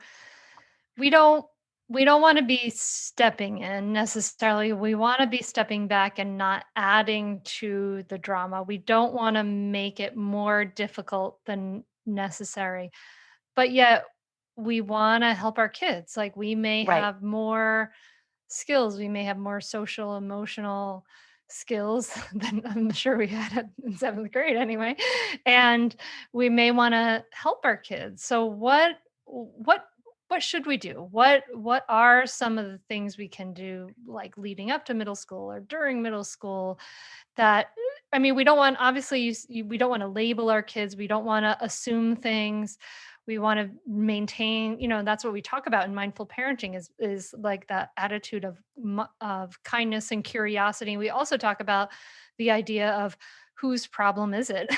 we don't we don't want to be stepping in necessarily. We want to be stepping back and not adding to the drama. We don't want to make it more difficult than necessary. But yet we want to help our kids. Like we may Right. have more skills. We may have more social, emotional skills than I'm sure we had in seventh grade anyway. And we may want to help our kids. So what what should we do? What are some of the things we can do, like leading up to middle school or during middle school, that I mean, we don't want, obviously we don't want to label our kids, we don't want to assume things. We want to maintain, that's what we talk about in mindful parenting, is like that attitude of of kindness and curiosity. We also talk about the idea of whose problem is it?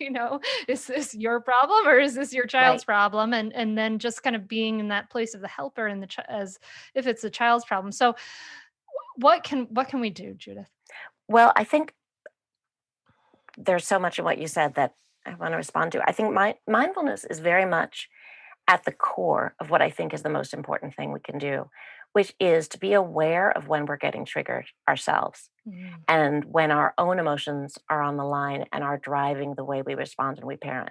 you know, is this your problem or is this your child's Right. problem? And then just kind of being in that place of the helper and as if it's the child's problem. So what can we do, Judith? Well, I think there's so much in what you said that I want to respond to. I think mindfulness is very much at the core of what I think is the most important thing we can do, which is to be aware of when we're getting triggered ourselves Mm. and when our own emotions are on the line and are driving the way we respond and we parent.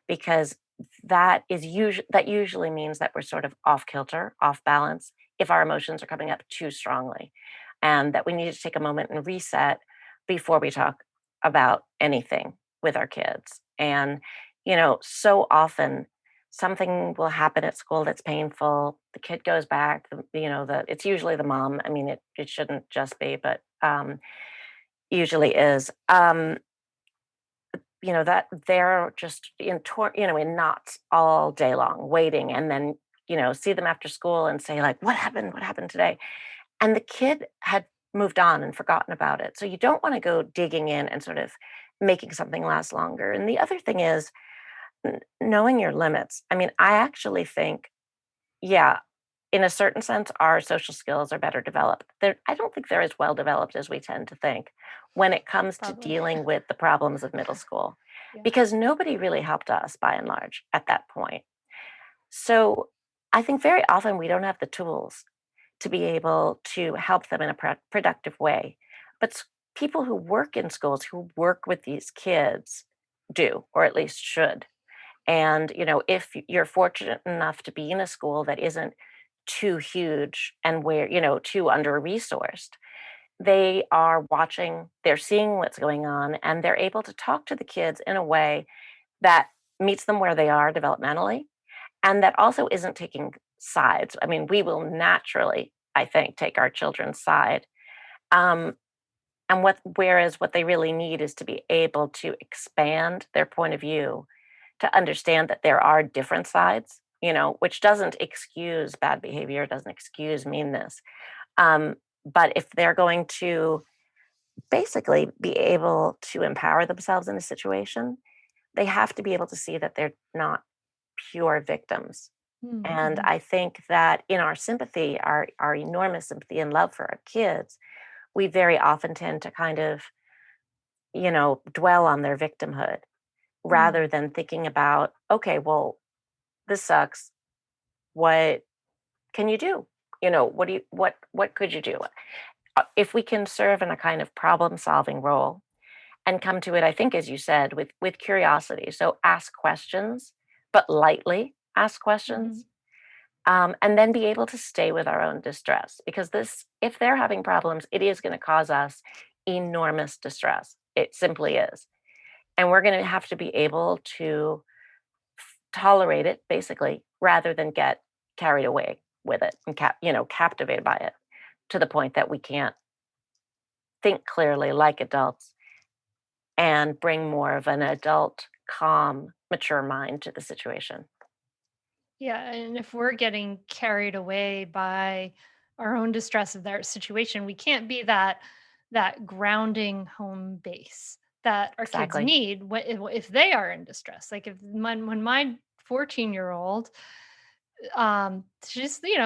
Because that usually means that we're sort of off kilter, off balance if our emotions are coming up too strongly, and that we need to take a moment and reset before we talk about anything with our kids. And so often something will happen at school that's painful. The kid goes back. It's usually the mom. I mean, it shouldn't just be, but usually is. That they're just in knots all day long waiting, and then see them after school and say, like, what happened today, and the kid had moved on and forgotten about it. So you don't want to go digging in and sort of making something last longer. And the other thing is knowing your limits. I mean, I actually think, yeah, in a certain sense, our social skills are better developed. I don't think they're as well developed as we tend to think when it comes to Probably. dealing with the problems of middle school, Yeah. because nobody really helped us by and large at that point. So I think very often we don't have the tools to be able to help them in a productive way. But people who work in schools, who work with these kids, do, or at least should. And, if you're fortunate enough to be in a school that isn't too huge and where, too under resourced, they are watching, they're seeing what's going on, and they're able to talk to the kids in a way that meets them where they are developmentally and that also isn't taking sides. I mean, we will naturally, I think, take our children's side. Um, and whereas what they really need is to be able to expand their point of view to understand that there are different sides, which doesn't excuse bad behavior, doesn't excuse meanness. But if they're going to basically be able to empower themselves in a situation, they have to be able to see that they're not pure victims. And Mm-hmm. I think that in our sympathy, our enormous sympathy and love for our kids, we very often tend to kind of, dwell on their victimhood rather Mm. than thinking about, okay, well, this sucks. What can you do? What could you do? If we can serve in a kind of problem solving role and come to it, I think, as you said, with curiosity. So ask questions, but lightly ask Mhm. questions, and then be able to stay with our own distress, because if they're having problems, it is going to cause us enormous distress. It simply is, and we're going to have to be able to tolerate it, basically, rather than get carried away with it and captivated by it to the point that we can't think clearly like adults and bring more of an adult, calm, mature mind to the situation. Yeah, and if we're getting carried away by our own distress of their situation, we can't be that grounding home base that our kids Exactly. need if they are in distress. Like when my 14-year-old,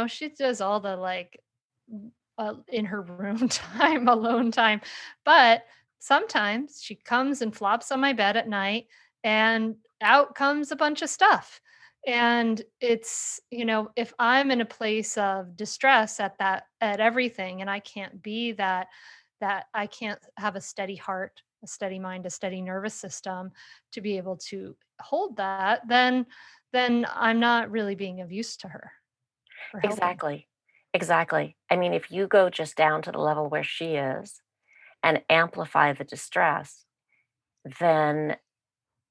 she does all the like in her room time, alone time, but sometimes she comes and flops on my bed at night, and out comes a bunch of stuff. And it's, if I'm in a place of distress at everything, and I can't be that I can't have a steady heart, a steady mind, a steady nervous system to be able to hold that, then I'm not really being of use to her or helping. Exactly. Exactly. I mean, if you go just down to the level where she is and amplify the distress, then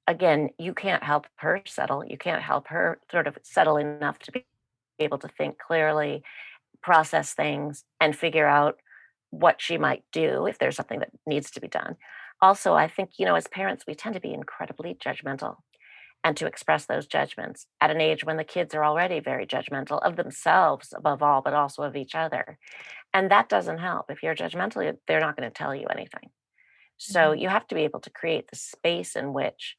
again, you can't help her settle. You can't help her sort of settle enough to be able to think clearly, process things, and figure out what she might do if there's something that needs to be done. Also, I think, as parents, we tend to be incredibly judgmental and to express those judgments at an age when the kids are already very judgmental of themselves above all, but also of each other. And that doesn't help. If you're judgmental, they're not going to tell you anything. So Mhm. you have to be able to create the space in which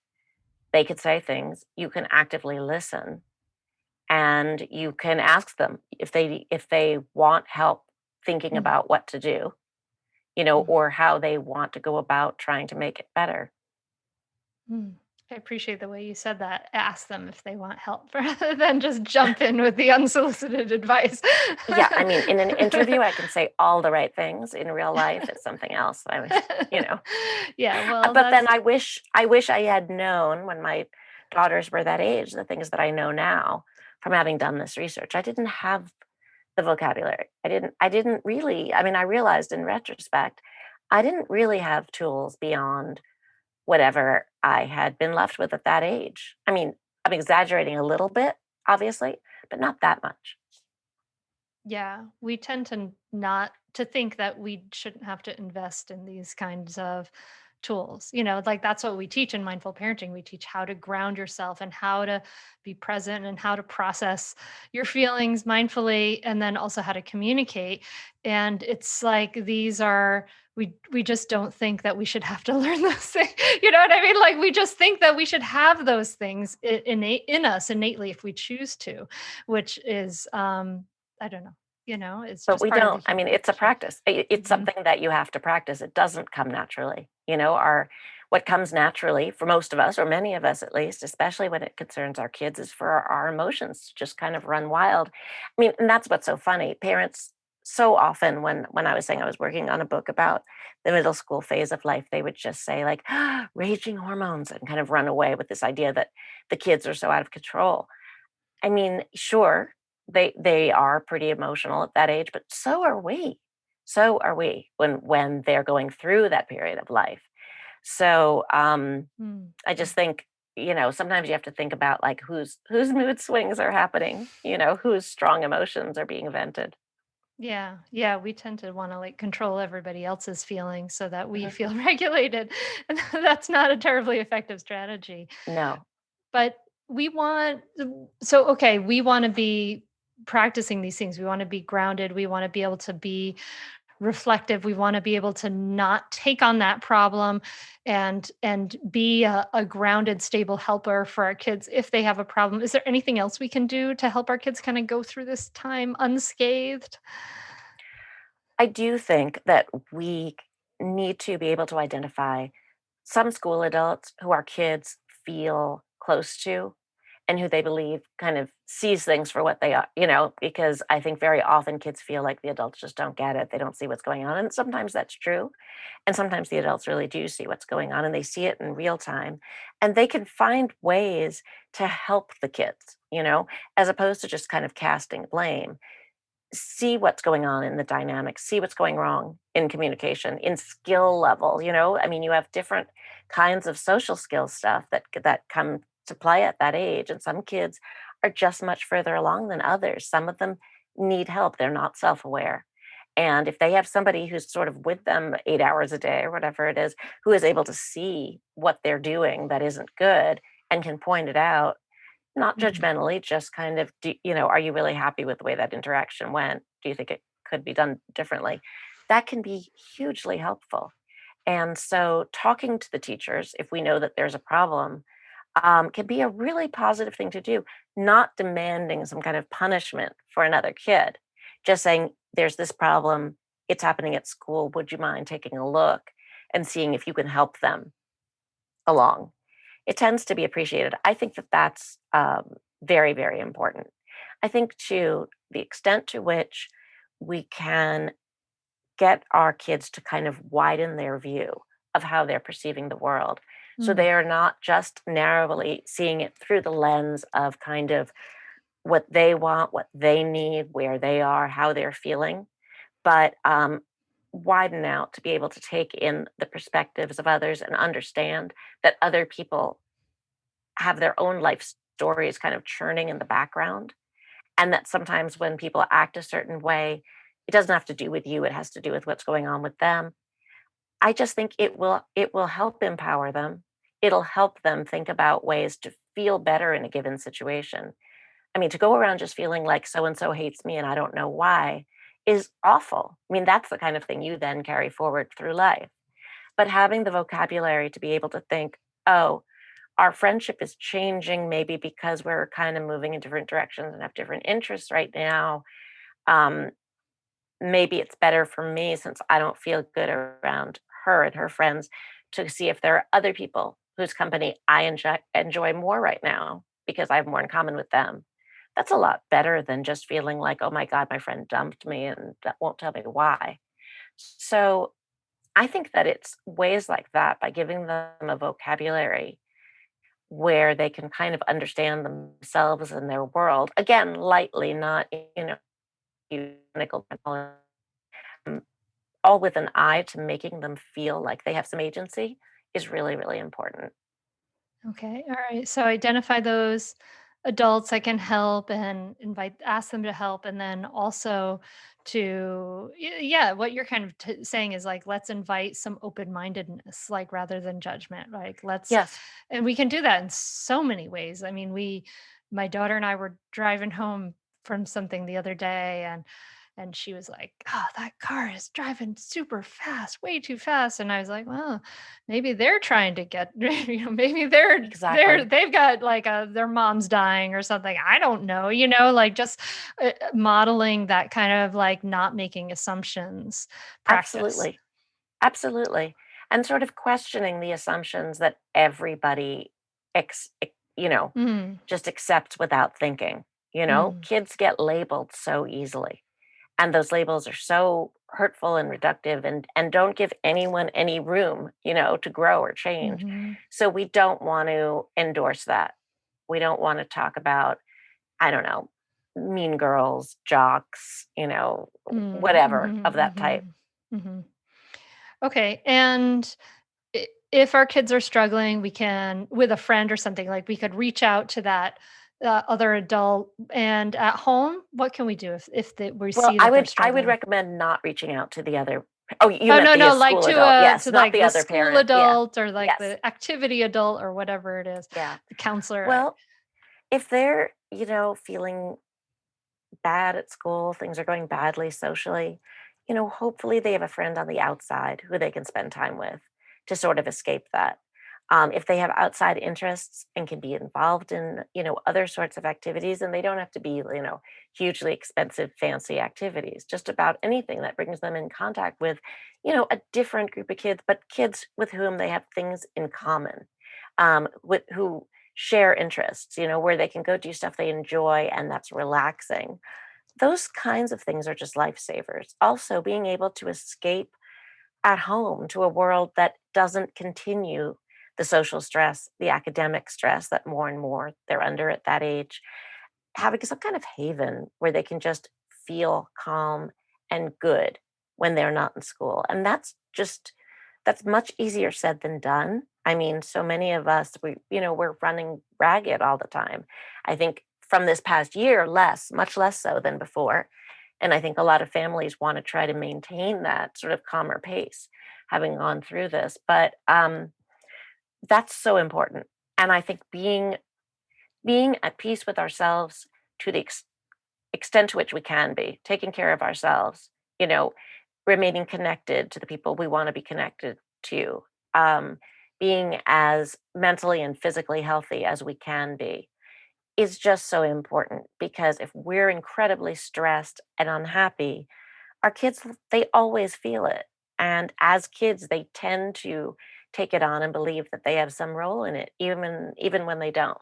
they could say things, you can actively listen, and you can ask them if they want help thinking Mm, about what to do, mm, or how they want to go about trying to make it better. mm. I appreciate the way you said that. Ask them if they want help rather than just jump in with the unsolicited advice. Yeah, I mean, in an interview, I can say all the right things. In real life, it's something else. I mean, you know. Yeah, well, But then that's I wish I had known when my daughters were that age the things that I know now from having done this research. I didn't have the vocabulary. I didn't really, I mean, I realized in retrospect, I didn't really have tools beyond whatever I had been left with at that age. I mean, I'm exaggerating a little bit, obviously, but not that much. yeah, we tend to not to think that we shouldn't have to invest in these kinds of tools. Like that's what we teach in mindful parenting. We teach how to ground yourself and how to be present and how to process your feelings mindfully and then also how to communicate. And it's like these are we just don't think that we should have to learn those things. You know what I mean? Like we just think that we should have those things innate in us innately if we choose to, which is I don't know. It's But just we part of the don't. I human mean, it's a condition. practice. It's Mhm. something that you have to practice. It doesn't come naturally. Our what comes naturally for most of us, or many of us at least, especially when it concerns our kids, is for our emotions to just kind of run wild. I mean, and that's what's so funny. Parents so often, when I was saying I was working on a book about the middle school phase of life, they would just say like raging hormones and kind of run away with this idea that the kids are so out of control. I mean, sure, they are pretty emotional at that age, but so are we. So are we when they're going through that period of life. So Mm, I mm. just think, sometimes you have to think about like whose mood swings are happening, whose strong emotions are being vented. Yeah, yeah, we tend to wanna, like, control everybody else's feelings so that we Mhm. feel regulated, and that's not a terribly effective strategy. No. But we want so, okay, we wanna be practicing these things, we wanna be grounded, we wanna be able to be reflective. We want to be able to not take on that problem and be a grounded, stable helper for our kids if they have a problem. Is there anything else we can do to help our kids kind of go through this time unscathed? I do think that we need to be able to identify some school adults who our kids feel close to and who they believe kind of sees things for what they are, because I think very often kids feel like the adults just don't get it. They don't see what's going on. And sometimes that's true. And sometimes the adults really do see what's going on and they see it in real time. And they can find ways to help the kids, as opposed to just kind of casting blame. See what's going on in the dynamics, see what's going wrong in communication, in skill level, I mean, you have different kinds of social skill stuff that come to play at that age, and some kids are just much further along than others. Some of them need help, they're not self-aware. And if they have somebody who's sort of with them 8 hours a day or whatever it is, who is able to see what they're doing that isn't good and can point it out, not Mhm. judgmentally, just kind of, are you really happy with the way that interaction went? Do you think it could be done differently? That can be hugely helpful. And so, talking to the teachers, if we know that there's a problem, can be a really positive thing to do, not demanding some kind of punishment for another kid. Just saying, there's this problem, it's happening at school. Would you mind taking a look and seeing if you can help them along? It tends to be appreciated. I think that that's very, very important. I think to the extent to which we can get our kids to kind of widen their view of how they're perceiving the world. So Mm, they are not just narrowly seeing it through the lens of kind of what they want, what they need, where they are, how they're feeling, but widen out to be able to take in the perspectives of others and understand that other people have their own life stories kind of churning in the background, and that sometimes when people act a certain way, it doesn't have to do with you, it has to do with what's going on with them. I just think it will help empower them. It'll help them think about ways to feel better in a given situation. I mean, to go around just feeling like so and so hates me and I don't know why is awful. I mean, that's the kind of thing you then carry forward through life. But having the vocabulary to be able to think, oh, our friendship is changing maybe because we're kind of moving in different directions and have different interests right now. Um, Maybe it's better for me since I don't feel good around her and her friends to see if there are other people whose company I enjoy more right now because I have more in common with them. That's a lot better than just feeling like, oh my God, my friend dumped me and that won't tell me why. So I think that it's ways like that by giving them a vocabulary where they can kind of understand themselves and their world. Again, lightly, not, clinical, um, all with an eye to making them feel like they have some agency is really, really important. Okay. All right. So identify those adults that can help and ask them to help. And then also yeah, what you're kind of saying is like, let's invite some open mindedness, like rather than judgment. Like, Yes. and we can do that in so many ways. I mean, my daughter and I were driving home from something the other day, and she was like, "Oh, that car is driving super fast, way too fast." And I was like, "Well, maybe they're trying to get maybe Exactly. they've got like their mom's dying or something. I don't know, like just modeling that kind of like not making assumptions practice. Absolutely. Absolutely. And sort of questioning the assumptions that everybody ex- ex- you know, Mm, just accepts without thinking. mm, Kids get labeled so easily. And those labels are so hurtful and reductive and don't give anyone any room, to grow or change. mhm, So we don't want to endorse that. We don't want to talk about, I don't know, mean girls, jocks, mm, whatever of mhm, that type. mhm, mhm. Okay, and if our kids are struggling, we can with a friend or something like we could reach out to that other adult. And at home, what can we do we Well, see I that they're would I would struggling? recommend not reaching out to the other. Oh, you Oh meant no, the no, like school adult. Yes, to not like the the other school parent. Yeah. adult or like Yes. the activity adult or whatever it is, Yeah. the counselor. Well, if they're, feeling bad at school, things are going badly socially, hopefully they have a friend on the outside who they can spend time with to sort of escape that. If they have outside interests and can be involved in, other sorts of activities, and they don't have to be, hugely expensive, fancy activities, just about anything that brings them in contact with, a different group of kids, but kids with whom they have things in common, with who share interests, where they can go do stuff they enjoy and that's relaxing. Those kinds of things are just lifesavers. Also, being able to escape at home to a world that doesn't continue the social stress, the academic stress that more and more they're under at that age, having some kind of haven where they can just feel calm and good when they're not in school. And that's much easier said than done. I mean, so many of us, we're running ragged all the time. I think from this past year, much less so than before. And I think a lot of families want to try to maintain that sort of calmer pace, having gone through this. But that's so important. And I think being at peace with ourselves to the extent to which we can be, taking care of ourselves, you know, remaining connected to the people we want to be connected to, um, being as mentally and physically healthy as we can be is just so important because if we're incredibly stressed and unhappy, our kids, they always feel it. And as kids, they tend to take it on and believe that they have some role in it, even when they don't.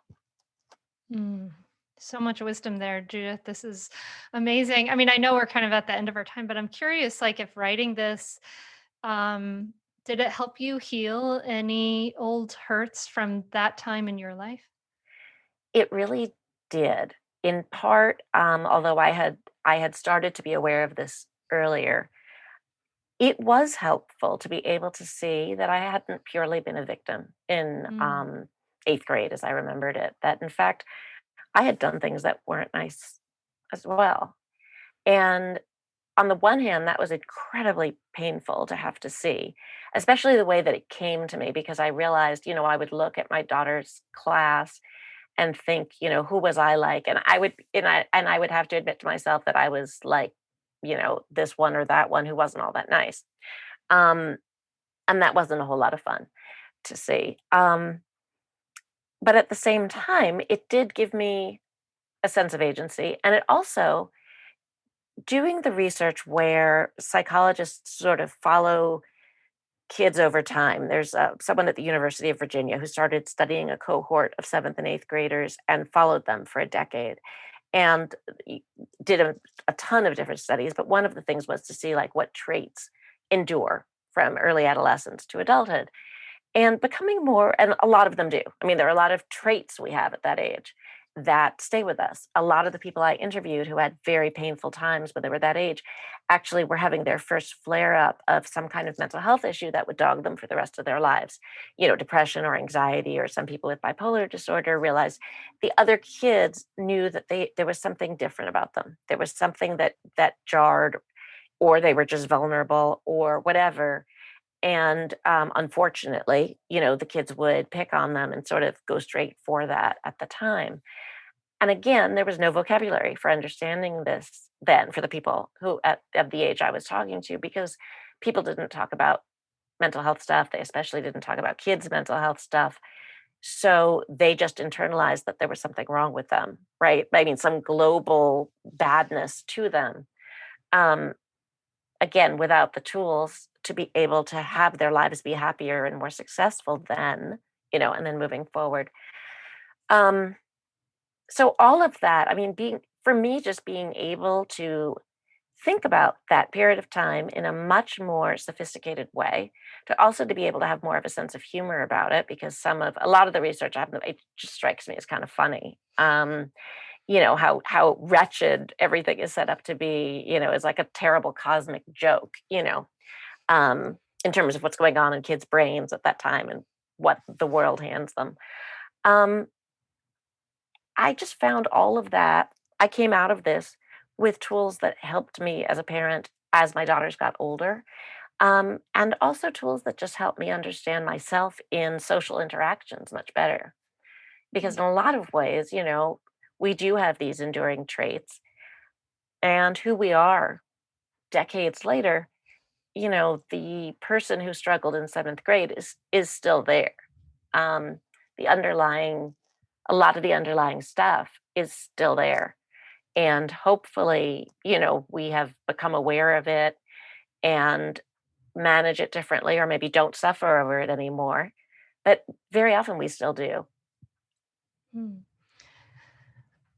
Mm. So much wisdom there, Judith. This is amazing. I mean, I know we're kind of at the end of our time, but I'm curious, like, if writing this, um, did it help you heal any old hurts from that time in your life? It really did. In part, although I had started to be aware of this earlier, it was helpful to be able to see that I hadn't purely been a victim in Mm, eighth grade, as I remembered it. That in fact, I had done things that weren't nice as well. And on the one hand, that was incredibly painful to have to see, especially the way that it came to me, because I realized, I would look at my daughter's class and think, who was I like? And I would have to admit to myself that I was like, this one or that one who wasn't all that nice. Um, and that wasn't a whole lot of fun to see. But at the same time, it did give me a sense of agency. And it also, doing the research where psychologists sort of follow kids over time. There's someone at the University of Virginia who started studying a cohort of seventh and eighth graders and followed them for a decade and did a ton of different studies. But one of the things was to see like what traits endure from early adolescence to adulthood. And becoming more, and a lot of them do. I mean, there are a lot of traits we have at that age that stay with us. A lot of the people I interviewed who had very painful times when they were that age actually were having their first flare up of some kind of mental health issue that would dog them for the rest of their lives. Depression or anxiety, or some people with bipolar disorder realized the other kids knew that there was something different about them. There was something that jarred, or they were just vulnerable or whatever. And unfortunately, the kids would pick on them and sort of go straight for that at the time. And again, there was no vocabulary for understanding this then for the people who at the age I was talking to, because people didn't talk about mental health stuff. They especially didn't talk about kids' mental health stuff. So they just internalized that there was something wrong with them, right? I mean, some global badness to them. Um, Again, without the tools to be able to have their lives be happier and more successful then, and then moving forward. Um, so all of that, I mean, for me, just being able to think about that period of time in a much more sophisticated way, to also to be able to have more of a sense of humor about it, because a lot of the research I've it just strikes me as kind of funny. How wretched everything is set up to be, is like a terrible cosmic joke, in terms of what's going on in kids' brains at that time and what the world hands them. Um, I just found all of that. I came out of this with tools that helped me as a parent as my daughters got older, and also tools that just helped me understand myself in social interactions much better. Because in a lot of ways, we do have these enduring traits, and who we are decades later, the person who struggled in seventh grade is still there. Um, the underlying A lot of the underlying stuff is still there. And hopefully, we have become aware of it and manage it differently, or maybe don't suffer over it anymore. But very often we still do. Hmm.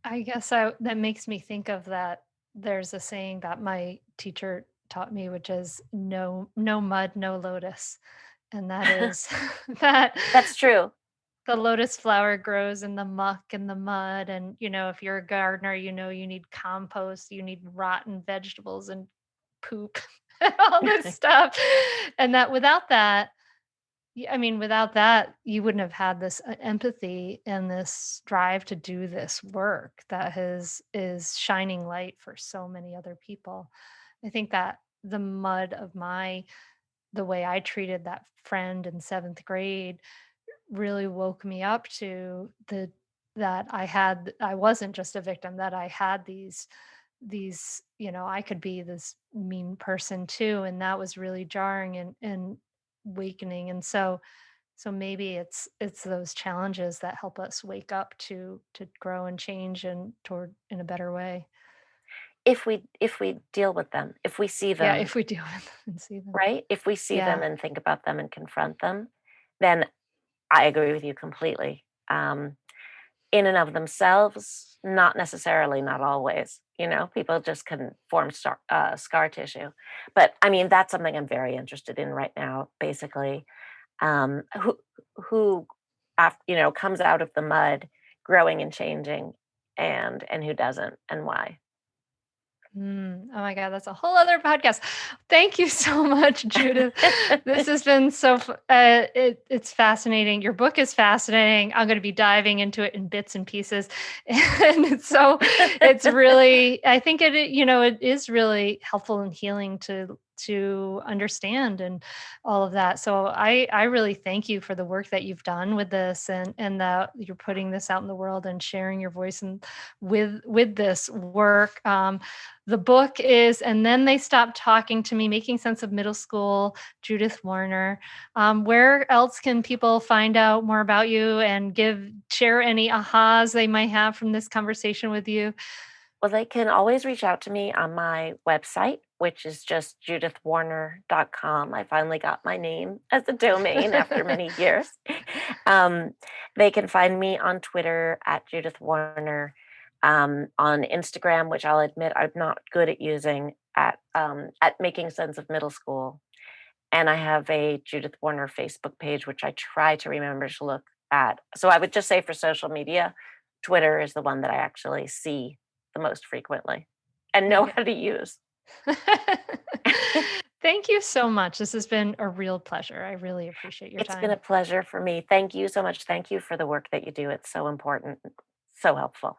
I guess that makes me think of that. There's a saying that my teacher taught me, which is no mud, no lotus. And that is that That's true. the lotus flower grows in the muck and the mud. And, if you're a gardener, you need compost, you need rotten vegetables and poop and all this stuff. And that without that, I mean, without that, you wouldn't have had this empathy and this drive to do this work that is shining light for so many other people. I think that the mud of the way I treated that friend in seventh grade really woke me up to the that I wasn't just a victim, that I had I could be this mean person too. And that was really jarring and awakening. And so maybe it's those challenges that help us wake up to grow and change and toward in a better way. If we deal with them, if we see Yeah, them, if we do it and see them. right? If we see them Yeah. and think about them and confront them, then I agree with you completely. In and of themselves, not necessarily, not always. People just can form scar tissue. But I mean, that's something I'm very interested in right now. Basically, who, comes out of the mud, growing and changing, and who doesn't, and why. Oh my God, that's a whole other podcast. Thank you so much, Judith. This has been it's fascinating. Your book is fascinating. I'm going to be diving into it in bits and pieces. And it's really, I think it is really helpful and healing to understand and all of that. So I really thank you for the work that you've done with this and that you're putting this out in the world and sharing your voice and with this work. The book is And Then They Stopped Talking to Me, Making Sense of Middle School, Judith Warner. Where else can people find out more about you and share any ahas they might have from this conversation with you? Well, they can always reach out to me on my website, which is just judithwarner.com. I finally got my name as a domain after many years. Um, they can find me on Twitter at Judith Warner, on Instagram, which I'll admit I'm not good at using, at Making Sense of Middle School. And I have a Judith Warner Facebook page, which I try to remember to look at. So I would just say for social media, Twitter is the one that I actually see the most frequently and know Okay. how to use. Thank you so much. This has been a real pleasure. I really appreciate your It's been a time. pleasure for me. Thank you so much. Thank you for the work that you do. It's so important, so helpful.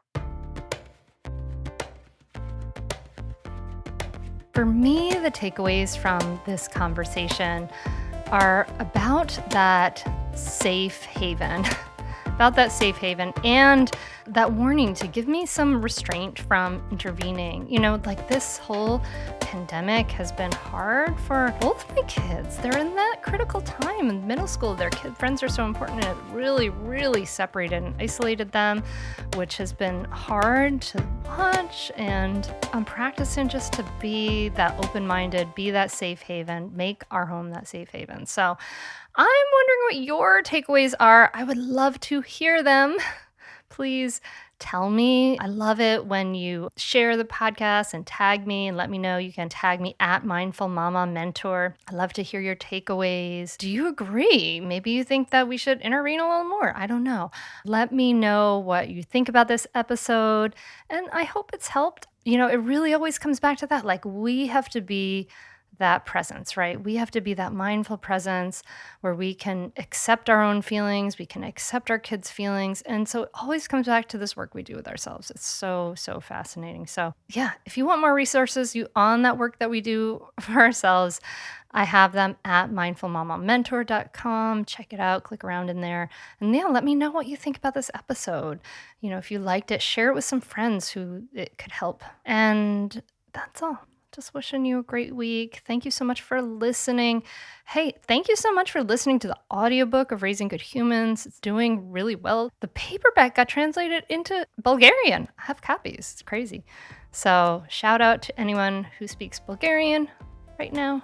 For me, the takeaways from this conversation are about that safe haven, about that safe haven and that warning to give me some restraint from intervening. Like this whole pandemic has been hard for both my kids. They're in that critical time in middle school. Their kid friends are so important, and it really, really separated and isolated them, which has been hard to watch. And I'm practicing just to be that open-minded, be that safe haven, make our home that safe haven. So I'm wondering what your takeaways are. I would love to hear them. Please tell me. I love it when you share the podcast and tag me and let me know. You can tag me at Mindful Mama Mentor. I love to hear your takeaways. Do you agree? Maybe you think that we should intervene a little more. I don't know. Let me know what you think about this episode, and I hope it's helped. It really always comes back to that. Like, we have to be that presence, right? We have to be that mindful presence where we can accept our own feelings, we can accept our kids' feelings. And so it always comes back to this work we do with ourselves. It's so, so fascinating. So yeah, if you want more resources on that work that we do for ourselves, I have them at mindfulmamamentor.com. Check it out, click around in there. And yeah, let me know what you think about this episode. If you liked it, share it with some friends who it could help. And that's all. Just wishing you a great week. Thank you so much for listening. Hey, thank you so much for listening to the audiobook of Raising Good Humans. It's doing really well. The paperback got translated into Bulgarian. I have copies. It's crazy. So shout out to anyone who speaks Bulgarian right now.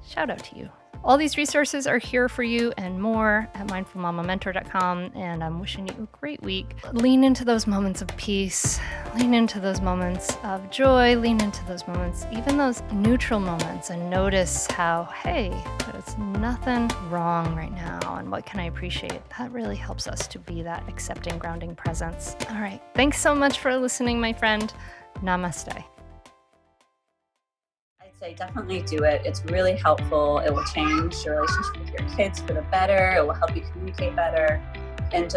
Shout out to you. All these resources are here for you and more at mindfulmamamentor.com, and I'm wishing you a great week. Lean into those moments of peace, lean into those moments of joy, lean into those moments, even those neutral moments, and notice how, hey, there's nothing wrong right now, and what can I appreciate? That really helps us to be that accepting, grounding presence. All right, thanks so much for listening, my friend. Namaste. Say definitely do it. It's really helpful. It will change your relationship with your kids for the better. It will help you communicate better. And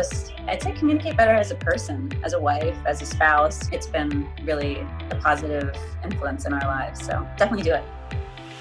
I'd say communicate better as a person, as a wife, as a spouse. It's been really a positive influence in our lives. So definitely do it.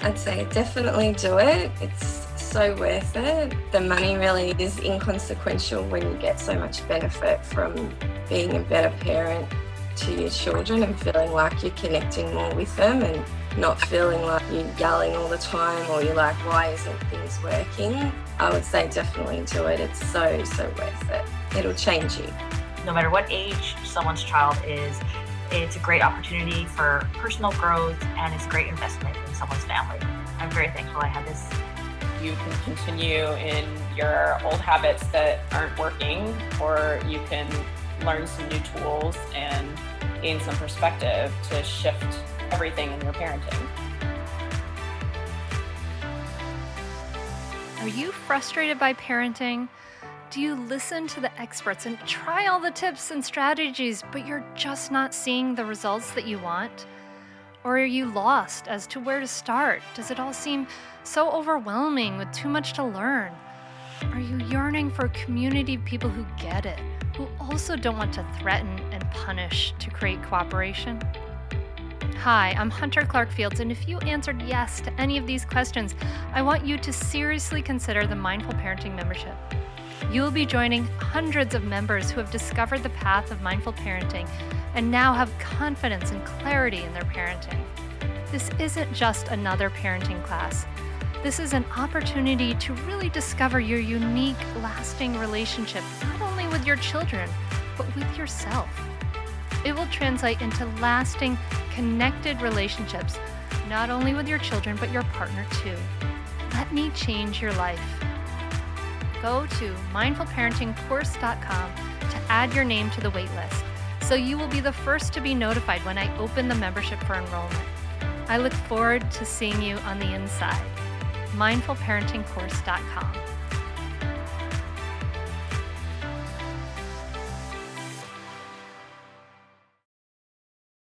I'd say definitely do it. It's so worth it. The money really is inconsequential when you get so much benefit from being a better parent to your children and feeling like you're connecting more with them and not feeling like you're yelling all the time or you're like, why isn't things working? I would say definitely do it. It's so, so worth it. It'll change you. No matter what age someone's child is, it's a great opportunity for personal growth and it's a great investment in someone's family. I'm very thankful I had this. You can continue in your old habits that aren't working, or you can learn some new tools and gain some perspective to shift everything in your parenting. Are you frustrated by parenting? Do you listen to the experts and try all the tips and strategies, but you're just not seeing the results that you want? Or are you lost as to where to start? Does it all seem so overwhelming with too much to learn? Are you yearning for a community of people who get it, who also don't want to threaten and punish to create cooperation? Hi, I'm Hunter Clark-Fields, and if you answered yes to any of these questions, I want you to seriously consider the Mindful Parenting membership. You'll be joining hundreds of members who have discovered the path of mindful parenting and now have confidence and clarity in their parenting. This isn't just another parenting class. This is an opportunity to really discover your unique, lasting relationship, not only with your children, but with yourself. It will translate into lasting, connected relationships, not only with your children, but your partner too. Let me change your life. Go to mindfulparentingcourse.com to add your name to the waitlist, so you will be the first to be notified when I open the membership for enrollment. I look forward to seeing you on the inside. mindfulparentingcourse.com.